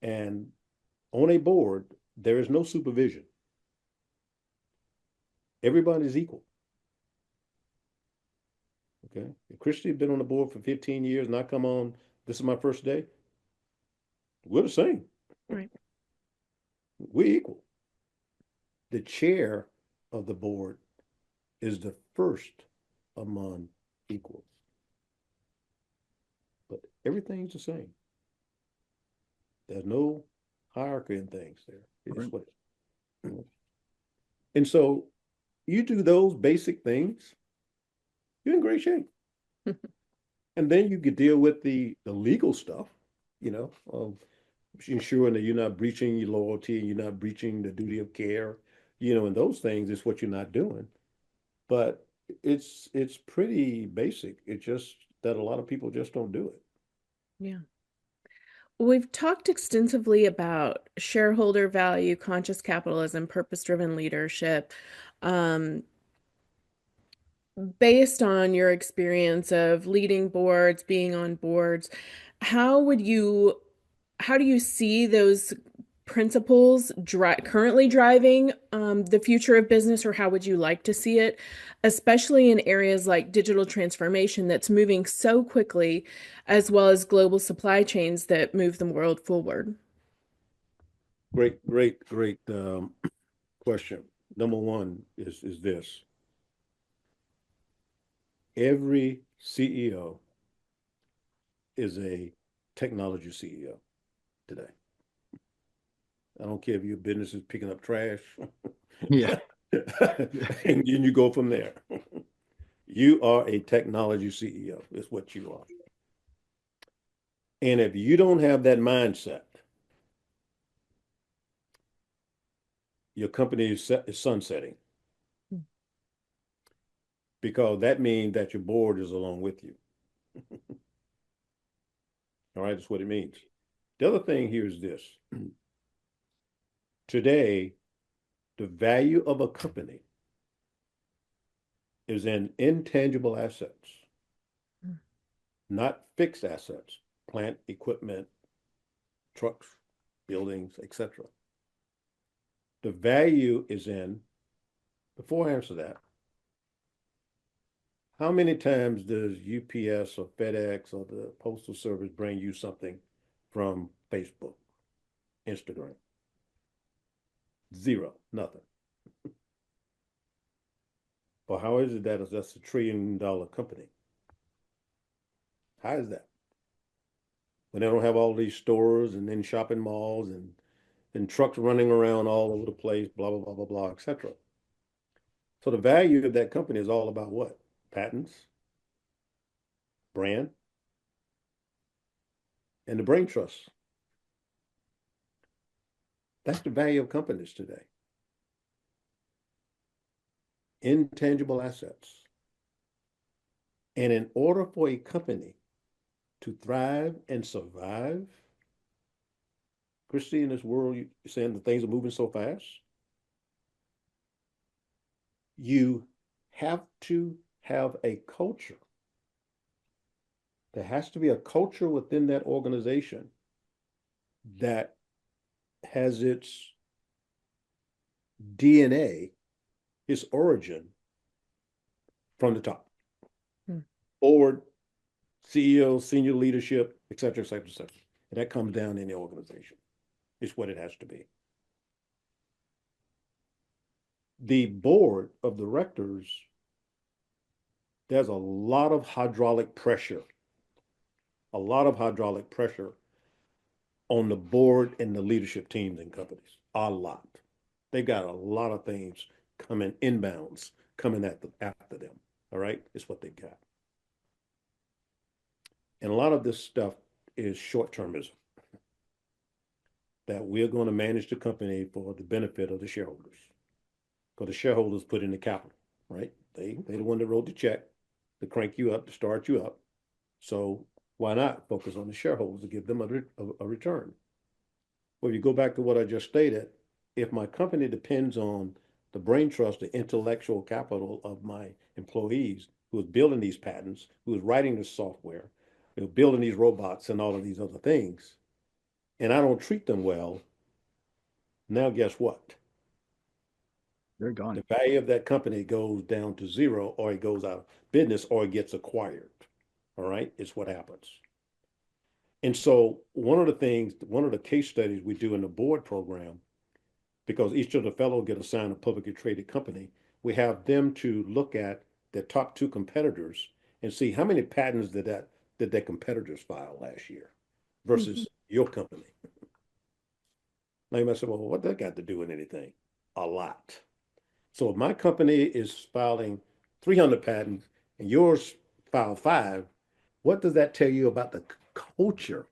And on a board, there is no supervision. Everybody's equal. Okay. If Kristi had been on the board for 15 years and I come on, this is my first day, we're the same. Right. We're equal. The chair of the board is the first among equals. But everything's the same. There's no hierarchy in things there. It's Right. what it is. And so you do those basic things, you're in great shape. And then you could deal with the legal stuff, of ensuring that you're not breaching your loyalty, you're not breaching the duty of care, and those things is what you're not doing. But it's pretty basic. It's just that a lot of people just don't do it. Yeah. We've talked extensively about shareholder value, conscious capitalism, purpose-driven leadership. Based on your experience of leading boards, being on boards, how do you see those principles currently driving the future of business, or how would you like to see it, especially in areas like digital transformation that's moving so quickly, as well as global supply chains that move the world forward? Great question. Number one is this. Every CEO is a technology CEO today. I don't care if your business is picking up trash. Yeah. And you go from there. You are a technology CEO, is what you are. And if you don't have that mindset, your company is sunsetting. Because that means that your board is along with you. All right, that's what it means. The other thing here is this. Today, the value of a company is in intangible assets, not fixed assets, plant, equipment, trucks, buildings, etc. The value is in, before I answer that, how many times does UPS or FedEx or the Postal Service bring you something from Facebook, Instagram? Zero, nothing. But how is it that that's $1 trillion company? How is that? When they don't have all these stores and then shopping malls and trucks running around all over the place, blah, blah, blah, blah, blah, etc. So the value of that company is all about what? Patents, brand, and the brain trust. That's the value of companies today. Intangible assets. And in order for a company to thrive and survive, Kristi, in this world, you're saying that things are moving so fast, you have to have a culture. There has to be a culture within that organization that has its DNA its origin from the top. Hmm. Board, CEO, senior leadership, et cetera, et cetera, et cetera. And that comes down in the organization. It's what it has to be. The board of directors, there's a lot of hydraulic pressure, on the board and the leadership teams and companies. A lot. They've got a lot of things coming inbounds, coming after them. All right, it's what they've got. And a lot of this stuff is short-termism, that we're going to manage the company for the benefit of the shareholders, because the shareholders put in the capital, right? They the one that wrote the check to crank you up, to start you up. So why not focus on the shareholders to give them a return? Well, if you go back to what I just stated, if my company depends on the brain trust, the intellectual capital of my employees who is building these patents, who is writing the software, who are building these robots and all of these other things, and I don't treat them well, now guess what? They're gone. The value of that company goes down to zero, or it goes out of business, or it gets acquired. All right, it's what happens. And so one of the case studies we do in the board program, because each of the fellows get assigned a publicly traded company, we have them to look at their top two competitors and see how many patents did their competitors file last year versus your company. Now you might say, well, what that got to do with anything? A lot. So if my company is filing 300 patents and yours file 5, what does that tell you about the culture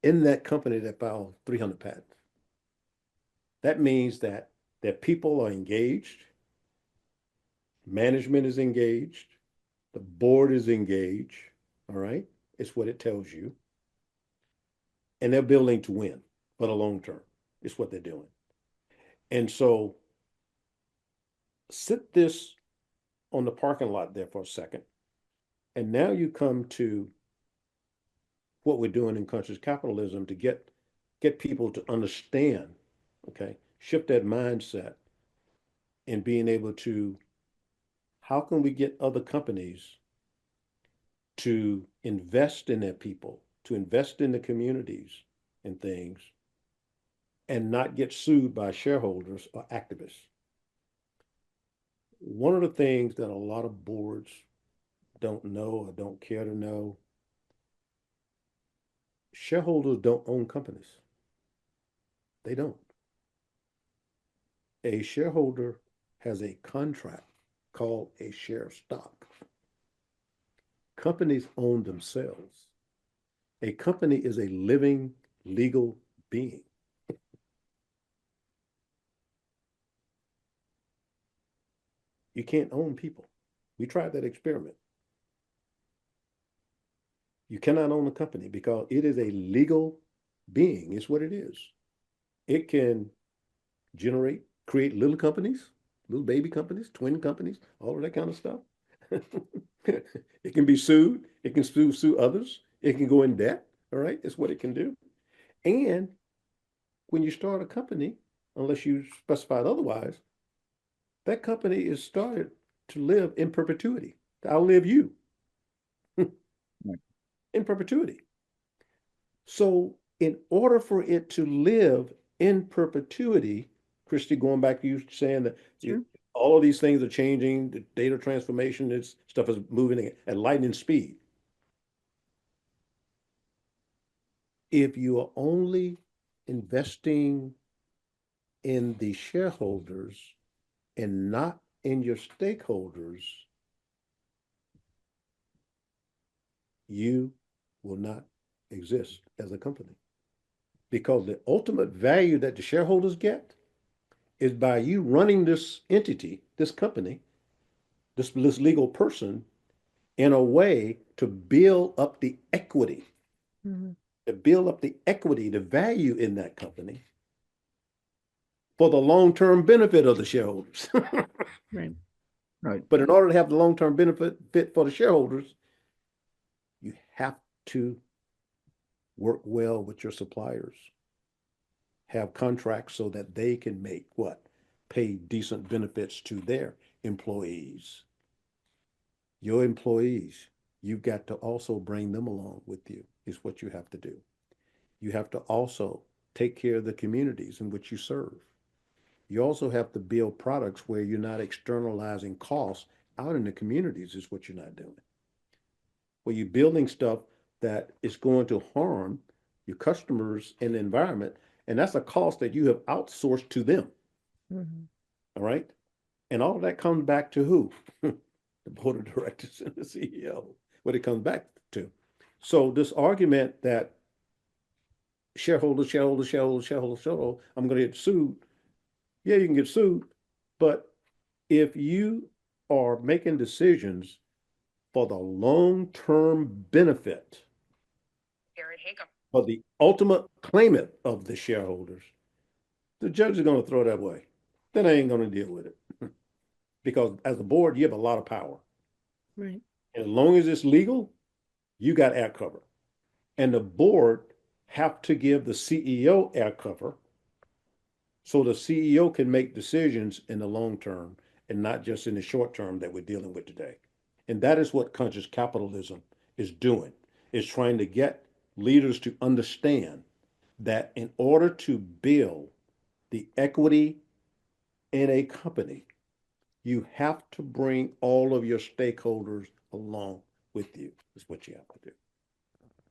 in that company that filed 300 patents? That means that their people are engaged, management is engaged, the board is engaged, all right? It's what it tells you. And they're building to win for the long term. It's what they're doing. And so sit this on the parking lot there for a second. And now you come to what we're doing in conscious capitalism to get people to understand, okay, shift that mindset and being able to, how can we get other companies to invest in their people, to invest in the communities and things, and not get sued by shareholders or activists? One of the things that a lot of boards don't know or don't care to know, shareholders don't own companies. They don't. A shareholder has a contract called a share of stock. Companies own themselves. A company is a living, legal being. You can't own people. We tried that experiment. You cannot own a company because it is a legal being. It's what it is. It can create little companies, little baby companies, twin companies, all of that kind of stuff. It can be sued. It can sue others. It can go in debt. All right. That's what it can do. And when you start a company, unless you specified otherwise, that company is started to live in perpetuity, to outlive you in perpetuity. So in order for it to live in perpetuity, Kristi, going back to you saying that all of these things are changing, the data transformation, this stuff is moving at lightning speed. If you are only investing in the shareholders and not in your stakeholders, you will not exist as a company. Because the ultimate value that the shareholders get is by you running this entity, this company, this legal person, in a way to build up the equity, the value in that company for the long-term benefit of the shareholders. Right. Right. But in order to have the long-term benefit for the shareholders, you have to work well with your suppliers, have contracts so that they can make what? pay decent benefits to their employees. Your employees, you've got to also bring them along with you, is what you have to do. You have to also take care of the communities in which you serve. You also have to build products where you're not externalizing costs out in the communities, is what you're not doing. Where you're building stuff that is going to harm your customers and the environment, and that's a cost that you have outsourced to them. Mhm. All right. And all of that comes back to who? The board of directors and the CEO, what it comes back to. So this argument that shareholders, I'm going to get sued. Yeah, you can get sued. But if you are making decisions for the long-term benefit for the ultimate claimant of the shareholders, the judge is going to throw that away. Then I ain't going to deal with it. Because as a board, you have a lot of power. Right. And as long as it's legal, you got air cover. And the board have to give the CEO air cover so the CEO can make decisions in the long term and not just in the short term that we're dealing with today. And that is what conscious capitalism is doing, is trying to get leaders to understand that in order to build the equity in a company, you have to bring all of your stakeholders along with you, is what you have to do.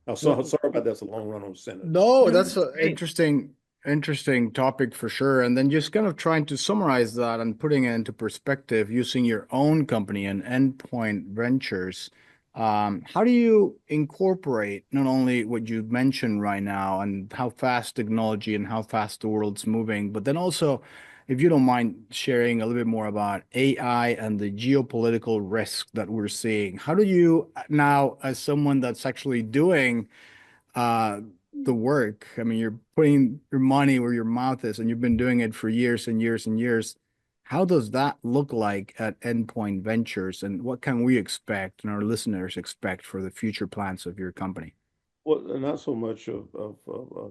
I'm sorry about that's a long run on sentence. No, No, that's an great. interesting topic for sure. And then just kind of trying to summarize that and putting it into perspective using your own company and EndPoint Ventures. How do you incorporate not only what you mentioned right now and how fast technology and how fast the world's moving, but then also, if you don't mind sharing a little bit more about AI and the geopolitical risk that we're seeing? How do you now, as someone that's actually doing uh the work. I mean, you're putting your money where your mouth is, and you've been doing it for years and years and years. How does that look like at EndPoint Ventures, and what can we expect and our listeners expect for the future plans of your company? Well, not so much of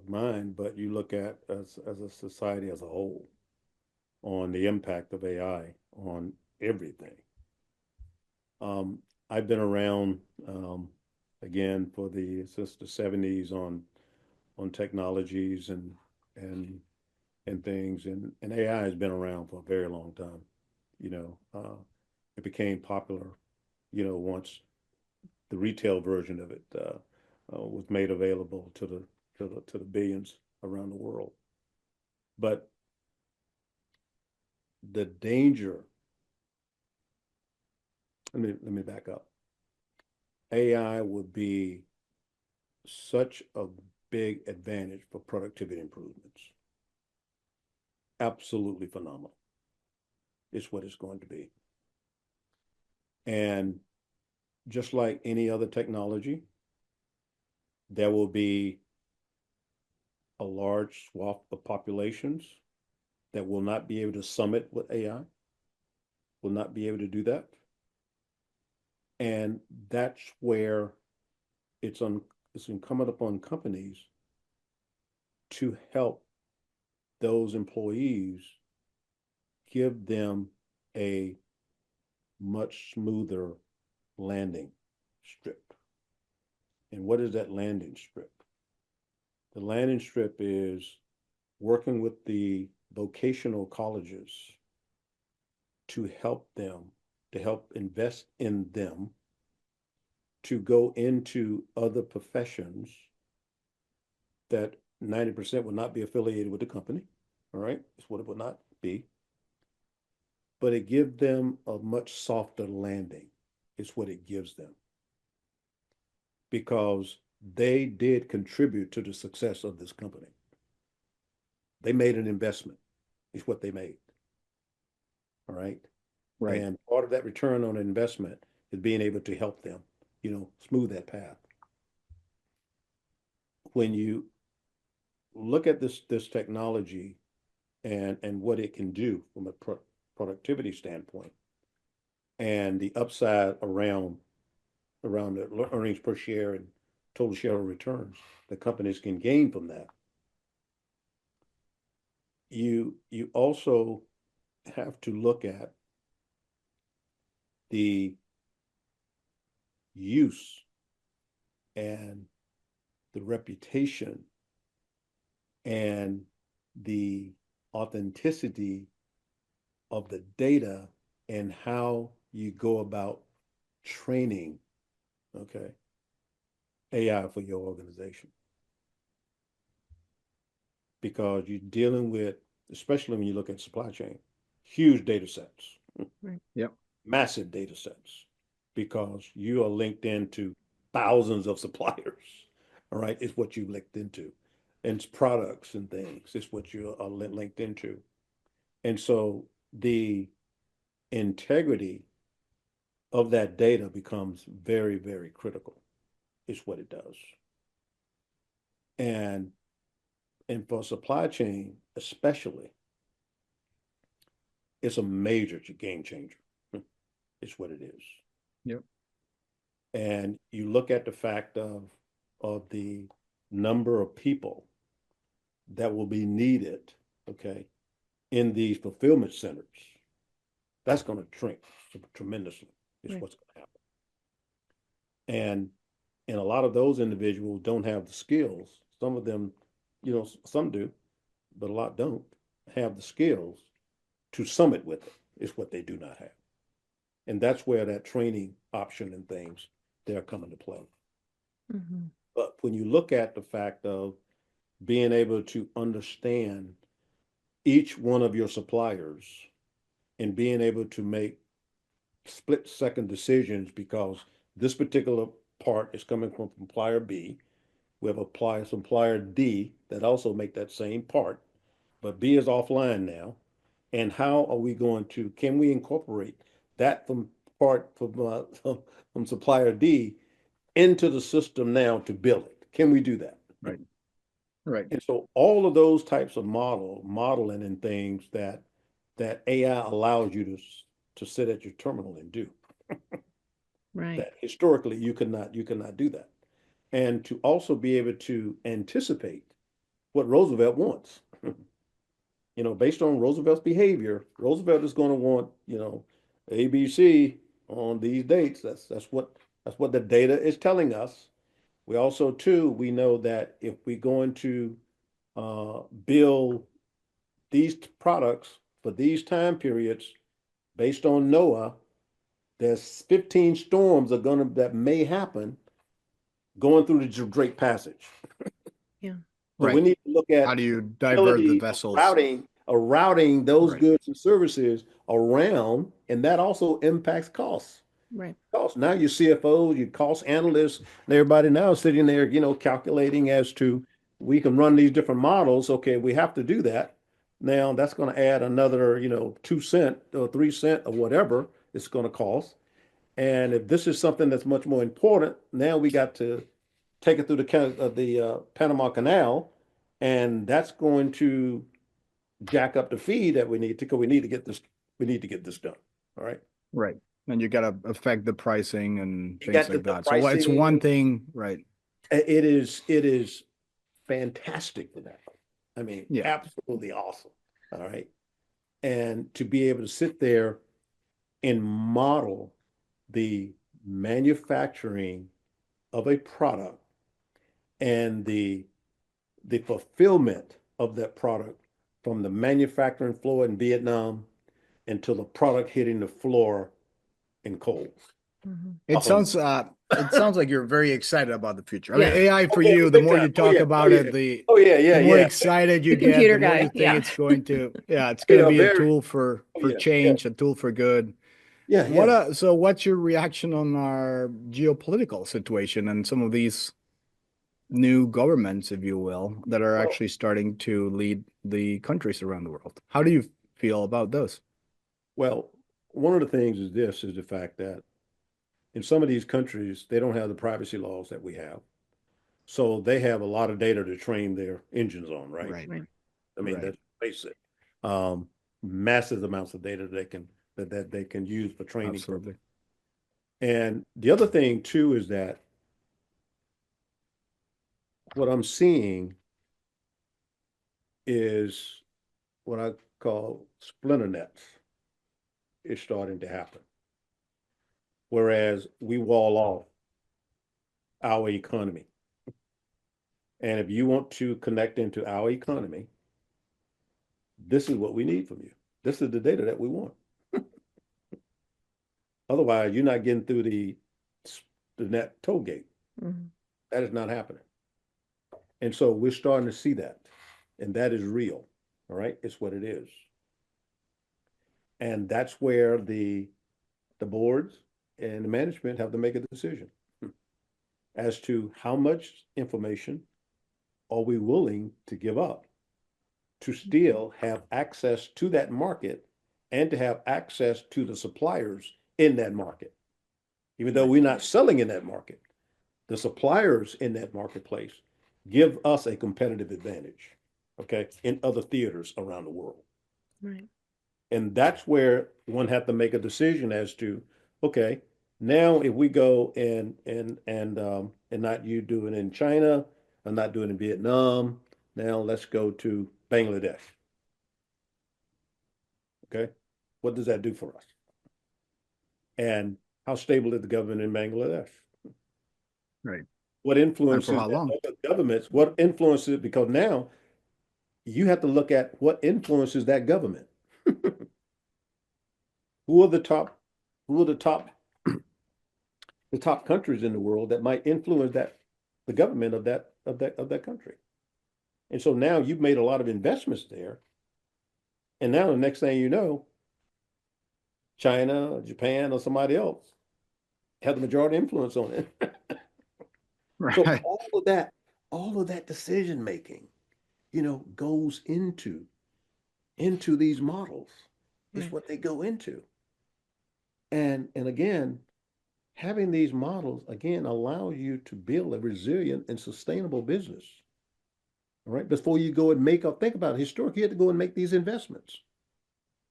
mine, but you look at as a society as a whole on the impact of AI on everything. Um, I've been around again for since the 70s on technologies and and things, and AI has been around for a very long time. You know, it became popular, once the retail version of it was made available to the billions around the world. But the danger, let me back up. AI would be such a big advantage for productivity improvements. Absolutely phenomenal. It's what it's going to be. And just like any other technology, there will be a large swath of populations that will not be able to summit with AI, will not be able to do that. And that's where it's incumbent upon companies to help those employees, give them a much smoother landing strip. And what is that landing strip? The landing strip is working with the vocational colleges to help them, to help invest in them, to go into other professions that 90% would not be affiliated with the company. All right, that's what it would not be. But it gives them a much softer landing, is what it gives them. Because they did contribute to the success of this company. They made an investment, is what they made. All right. Right. And part of that return on investment is being able to help them, smooth that path. When you look at this technology and what it can do from a productivity standpoint and the upside around the earnings per share and total shareholder returns that companies can gain from that, you also have to look at the use and the reputation and the authenticity of the data and how you go about training, okay, AI for your organization. Because you're dealing with, especially when you look at supply chain, huge data sets, Right. Yep. massive data sets, because you are linked into thousands of suppliers. All right, it's what you linked into, and it's products and things. It's what you are linked into, and so the integrity of that data becomes very, very critical. Is what it does, and for supply chain especially, it's a major game changer. It's what it is. Yep. And you look at the fact of the number of people that will be needed, okay, in these fulfillment centers. That's going to shrink tremendously, is Right. what's going to happen. And a lot of those individuals don't have the skills. Some of them, some do, but a lot don't have the skills to summit with it, is what they do not have. And that's where that training option and things, they're coming to play. Mm-hmm. But when you look at the fact of being able to understand each one of your suppliers and being able to make split second decisions, because this particular part is coming from supplier B. We have a supplier D that also make that same part, but B is offline now. And how are we going to, can we incorporate that from from supplier D into the system now to build it? Can we do that? Right. Right. And so all of those types of modeling and things that AI allows you to sit at your terminal and do, Right. that historically you cannot do that. And to also be able to anticipate what Roosevelt wants. Based on Roosevelt's behavior, Roosevelt is going to want, ABC on these dates. That's what the data is telling us. We also, too, we know that if we're going to build these products for these time periods based on NOAA, there's 15 storms that may happen going through the Drake Passage. Yeah. So we Right. need to look How at do you the divert the ability of vessels? routing those Right. goods and services around, and that also impacts costs. Right. Costs. Now your CFOs, your cost analysts, and everybody now sitting there, calculating as to, we can run these different models. Okay, we have to do that. Now that's going to add another, 2 cent or 3 cent or whatever it's going to cost. And if this is something that's much more important, now we got to take it through the Panama Canal, and that's going to jack up the fee that we need to, because we need to get this done. All right. Right. And you got to affect the pricing and You things got like the that. So it's one pricing. thing, right? It is fantastic for that. I mean, Yeah. absolutely awesome. All right. And to be able to sit there and model the manufacturing of a product and the fulfillment of that product from the manufacturing floor in Vietnam until the product hitting the floor in Coles. Mm-hmm. It sounds like you're very excited about the future. I mean, Yeah. AI for Oh, yeah, you, the big more time. you Oh, talk yeah. Oh, about yeah. it, the Oh, yeah, yeah, the more yeah. excited you The get, the computer more guy. you think Yeah. it's going to, yeah, it's going to Yeah, be a very. tool for Oh, for yeah, yeah, change, a tool for good. yeah, yeah. So what's your reaction on our geopolitical situation and some of these new governments, if you will, that are Well, actually starting to lead the countries around the world? How do you feel about those? well, one of the things is the fact that in some of these countries, they don't have the privacy laws that we have. So they have a lot of data to train their engines on, right? Right, Right. I mean, right, that's basic. Um, Massive amounts of data that they can use for training purposes. absolutely. And the other thing too is that what I'm seeing is what I called splinter nets is starting to happen. Whereas we wall off our economy. And if you want to connect into our economy, this is what we need from you. This is the data that we want. Otherwise, you're not getting through the net toll gate. Mm-hmm. That is not happening. And so we're starting to see that. And that is real. All right. It's what it is. And that's where the boards and the management have to make a decision as to how much information are we willing to give up to still have access to that market and to have access to the suppliers in that market. Even though we're not selling in that market, the suppliers in that marketplace give us a competitive advantage, okay, in other theaters around the world. Right. And that's where one have to make a decision as to, okay, now if we go and not you doing it in China, I'm not doing it in Vietnam. Now let's go to Bangladesh. Okay, what does that do for us? And how stable is the government in Bangladesh? Right. What And for influences how long? other governments? What influences? Because now you have to look at what influences that government. Who are the top? Who are the top? The top countries in the world that might influence that the government of that country. And so now you've made a lot of investments there, and now the next thing you know, China, or Japan, or somebody else have the majority influence on it. So Right. all of that decision making, goes into these models. It's Right. what they go into. And again, having these models again allows you to build a resilient and sustainable business. All right. Before you go and think about it, historically, you had to go and make these investments.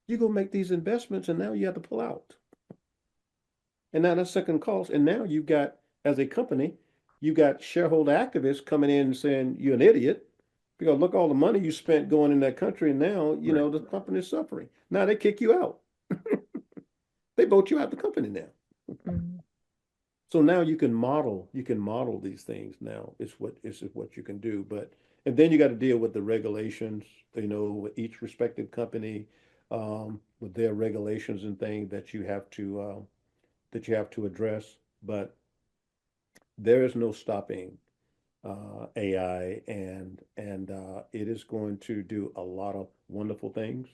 You go make these investments and now you have to pull out. And now that's second cost. And now you've got, as a company, you've got shareholder activists coming in and saying you're an idiot because look all the money you spent going in that country, and now Right. the company is suffering. Now they kick you out. They vote you out the company now. Mm-hmm. So now you can model these things now. It's what you can do. But and then you got to deal with the regulations, with each respective company, with their regulations and things that you have to address. But there is no stopping AI, and it is going to do a lot of wonderful things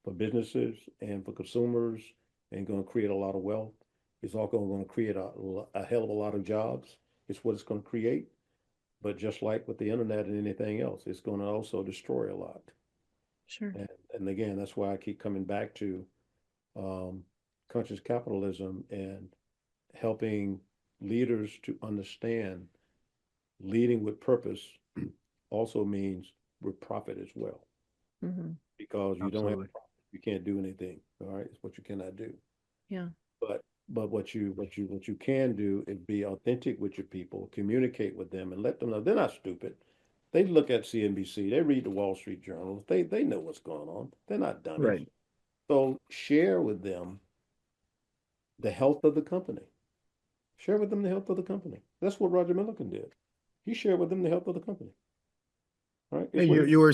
for businesses and for consumers, and going to create a lot of wealth. It's also going to create a hell of a lot of jobs. It's what it's going to create. But just like with the internet and anything else, it's going to also destroy a lot. Sure. And again, that's why I keep coming back to um, conscious capitalism and helping leaders to understand leading with purpose also means with profit as well. Mm-hmm. Because you don't have Absolutely. profit, you can't do anything. All right, it's what you cannot do. Yeah. But what you can do is be authentic with your people, communicate with them, and let them know they're not stupid. They look at CNBC, they read the Wall Street journals, they know what's going on. They're not dummies. Right. So share with them the health of the company. Share with them the health of the company. That's what Roger Milligan did. He shared with them the health of the company. Right? It's And what you he you were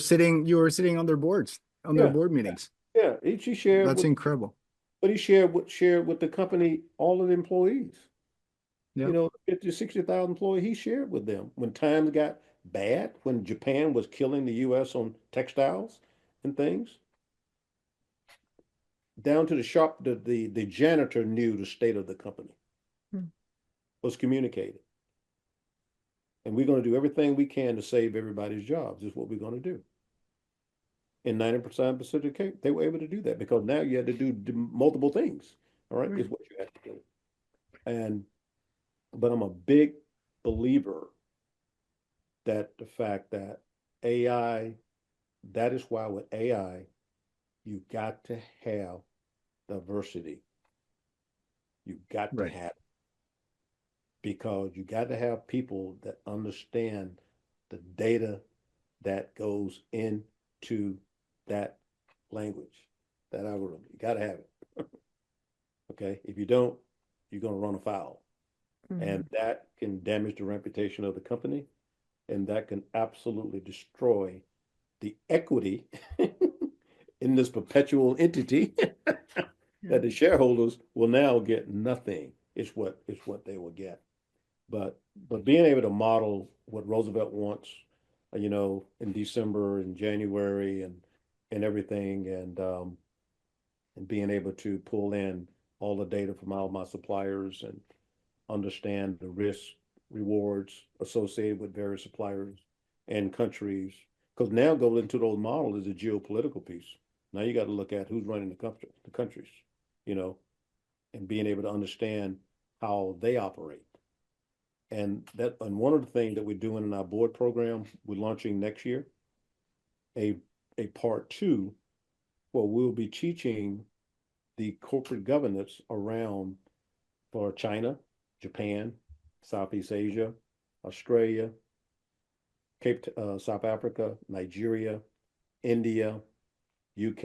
sitting on their boards, on their yeah, board meetings. yeah. He shared That's with incredible. but he shared with the company all of the employees. Yep. 50, 60,000 employees, he shared with them when times got bad, when Japan was killing the US on textiles and things, down to the shop, the janitor knew the state of the company, Mm-hmm. was communicated. And we're going to do everything we can to save everybody's jobs, is what we're going to do. In 90% of the case, they were able to do that because now you had to do multiple things. All right, is Right. what you had to do. And but I'm a big believer that the fact that AI, that is why with AI, you got to have diversity. You got to Right. have, because you got to have people that understand the data that goes into that language, that algorithm. You got to have it. Okay. If you don't, you're going to run afoul. And that can damage the reputation of the company. And that can absolutely destroy the equity in this perpetual entity that the shareholders will now get nothing. It's what they will get. But being able to model what Roosevelt wants, in December and January and everything, and being able to pull in all the data from all my suppliers and understand the risks, rewards associated with various suppliers and countries. Because now going into those models is a geopolitical piece. Now you got to look at who's running the countries, you know, and being able to understand how they operate. And one of the things that we're doing in our board program, we're launching next year, a a part two, where we'll be teaching the corporate governance around for China, Japan, Southeast Asia, Australia, South Africa, Nigeria, India, UK,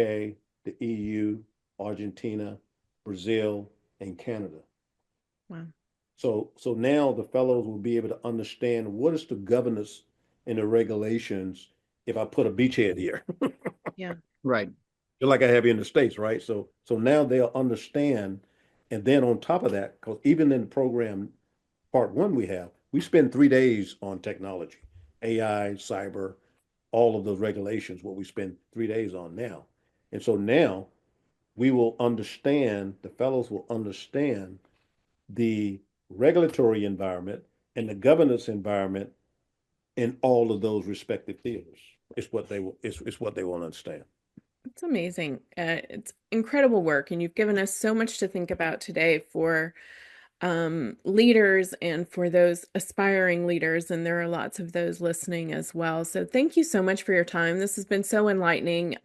the EU, Argentina, Brazil, and Canada. Wow. So now the fellows will be able to understand what is the governance and the regulations if I put a beachhead here. Yeah. Right. Just like I have here in the States, right? So now they'll understand. And then on top of that, because even in the program part one we spend 3 days on technology, AI, cyber, all of those regulations, what we spend 3 days on now. And so now we will understand, the fellows will understand the regulatory environment and the governance environment in all of those respective theaters. It's what they will understand. It's amazing. It's incredible work, and you've given us so much to think about today for leaders and for those aspiring leaders, and there are lots of those listening as well. So thank you so much for your time. This has been so enlightening.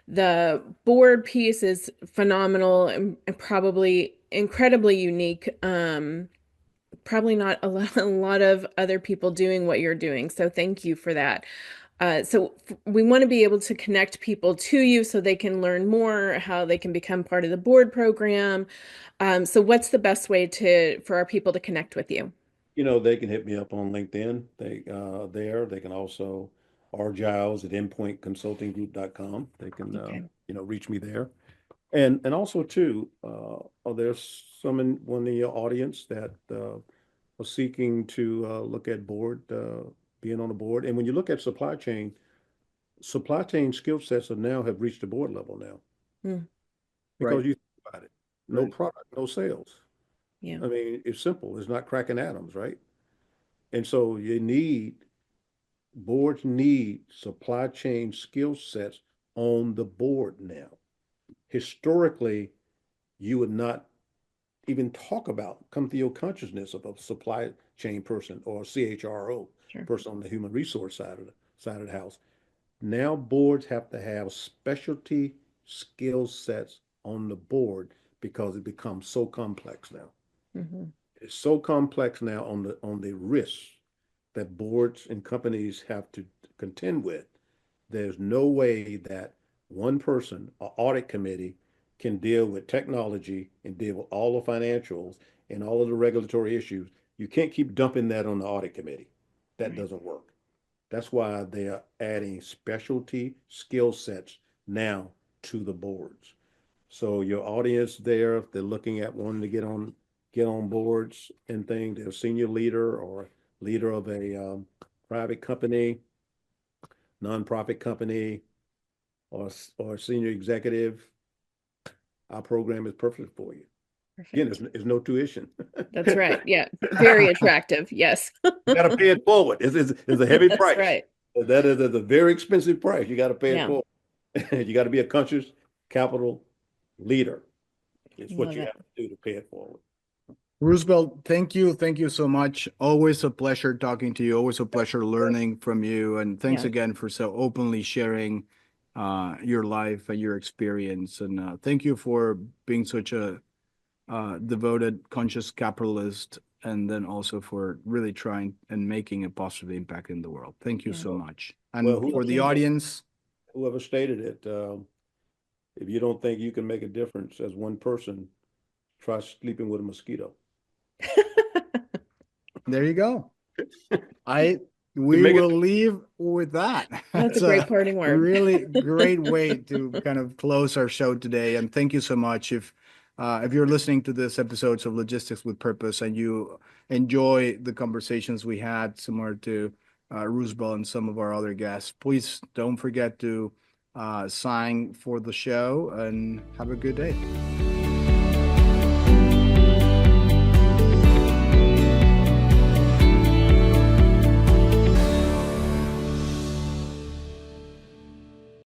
The board piece is phenomenal and probably incredibly unique. Probably not a lot of other people doing what you're doing. So thank you for that. So we want to be able to connect people to you so they can learn more, how they can become part of the board program. So what's the best way for our people to connect with you? They can hit me up on LinkedIn. They can also Giles at endpointconsultinggroup.com. They can Okay. reach me there. And also too, there's some in one of your audience that are seeking to look at being on the board. And when you look at supply chain skill sets now have reached the board level now. Because Right. you think about it, no Right. product, no sales. Yeah. I mean, it's simple. It's not cracking atoms, right? And so boards need supply chain skill sets on the board now. Historically, you would not even come to your consciousness of a supply chain person or a CHRO Sure. person on the human resource side of the house. Now boards have to have specialty skill sets on the board because it becomes so complex now. It's so complex now on the risks that boards and companies have to contend with. There's no way that one person, an audit committee, can deal with technology and deal with all the financials and all of the regulatory issues. You can't keep dumping that on the audit committee. That Right. doesn't work. That's why they are adding specialty skill sets now to the boards. So your audience there, if they're looking at wanting to get on boards and things, they're a senior leader or leader of a private company, nonprofit company, or senior executive, our program is perfect for you. Again, Perfect. there's no tuition. That's right. Yeah. Very attractive. Yes. You got to pay it forward. It's a heavy That's price. right. That is a very expensive price. You got to pay it Yeah. forward. You got to be a conscious capital leader. It's what Love you it. have to do to pay it forward. Roosevelt, thank you. Thank you so much. Always a pleasure talking to you. Always a pleasure learning from you. And thanks Yeah. again for so openly sharing your life and your experience. And thank you for being such a devoted, conscious capitalist, and then also for really trying and making a positive impact in the world. Thank you Yeah. so much. Well, And for the audience, whoever stated it, if you don't think you can make a difference as one person, try sleeping with a mosquito. There you go. You We make it. will leave with that. That's a great parting word. really great way to kind of close our show today. And thank you so much. If you're listening to this episodes of Logistics with Purpose and you enjoy the conversations we had, similar to Roosevelt and some of our other guests, please don't forget to sign for the show and have a good day.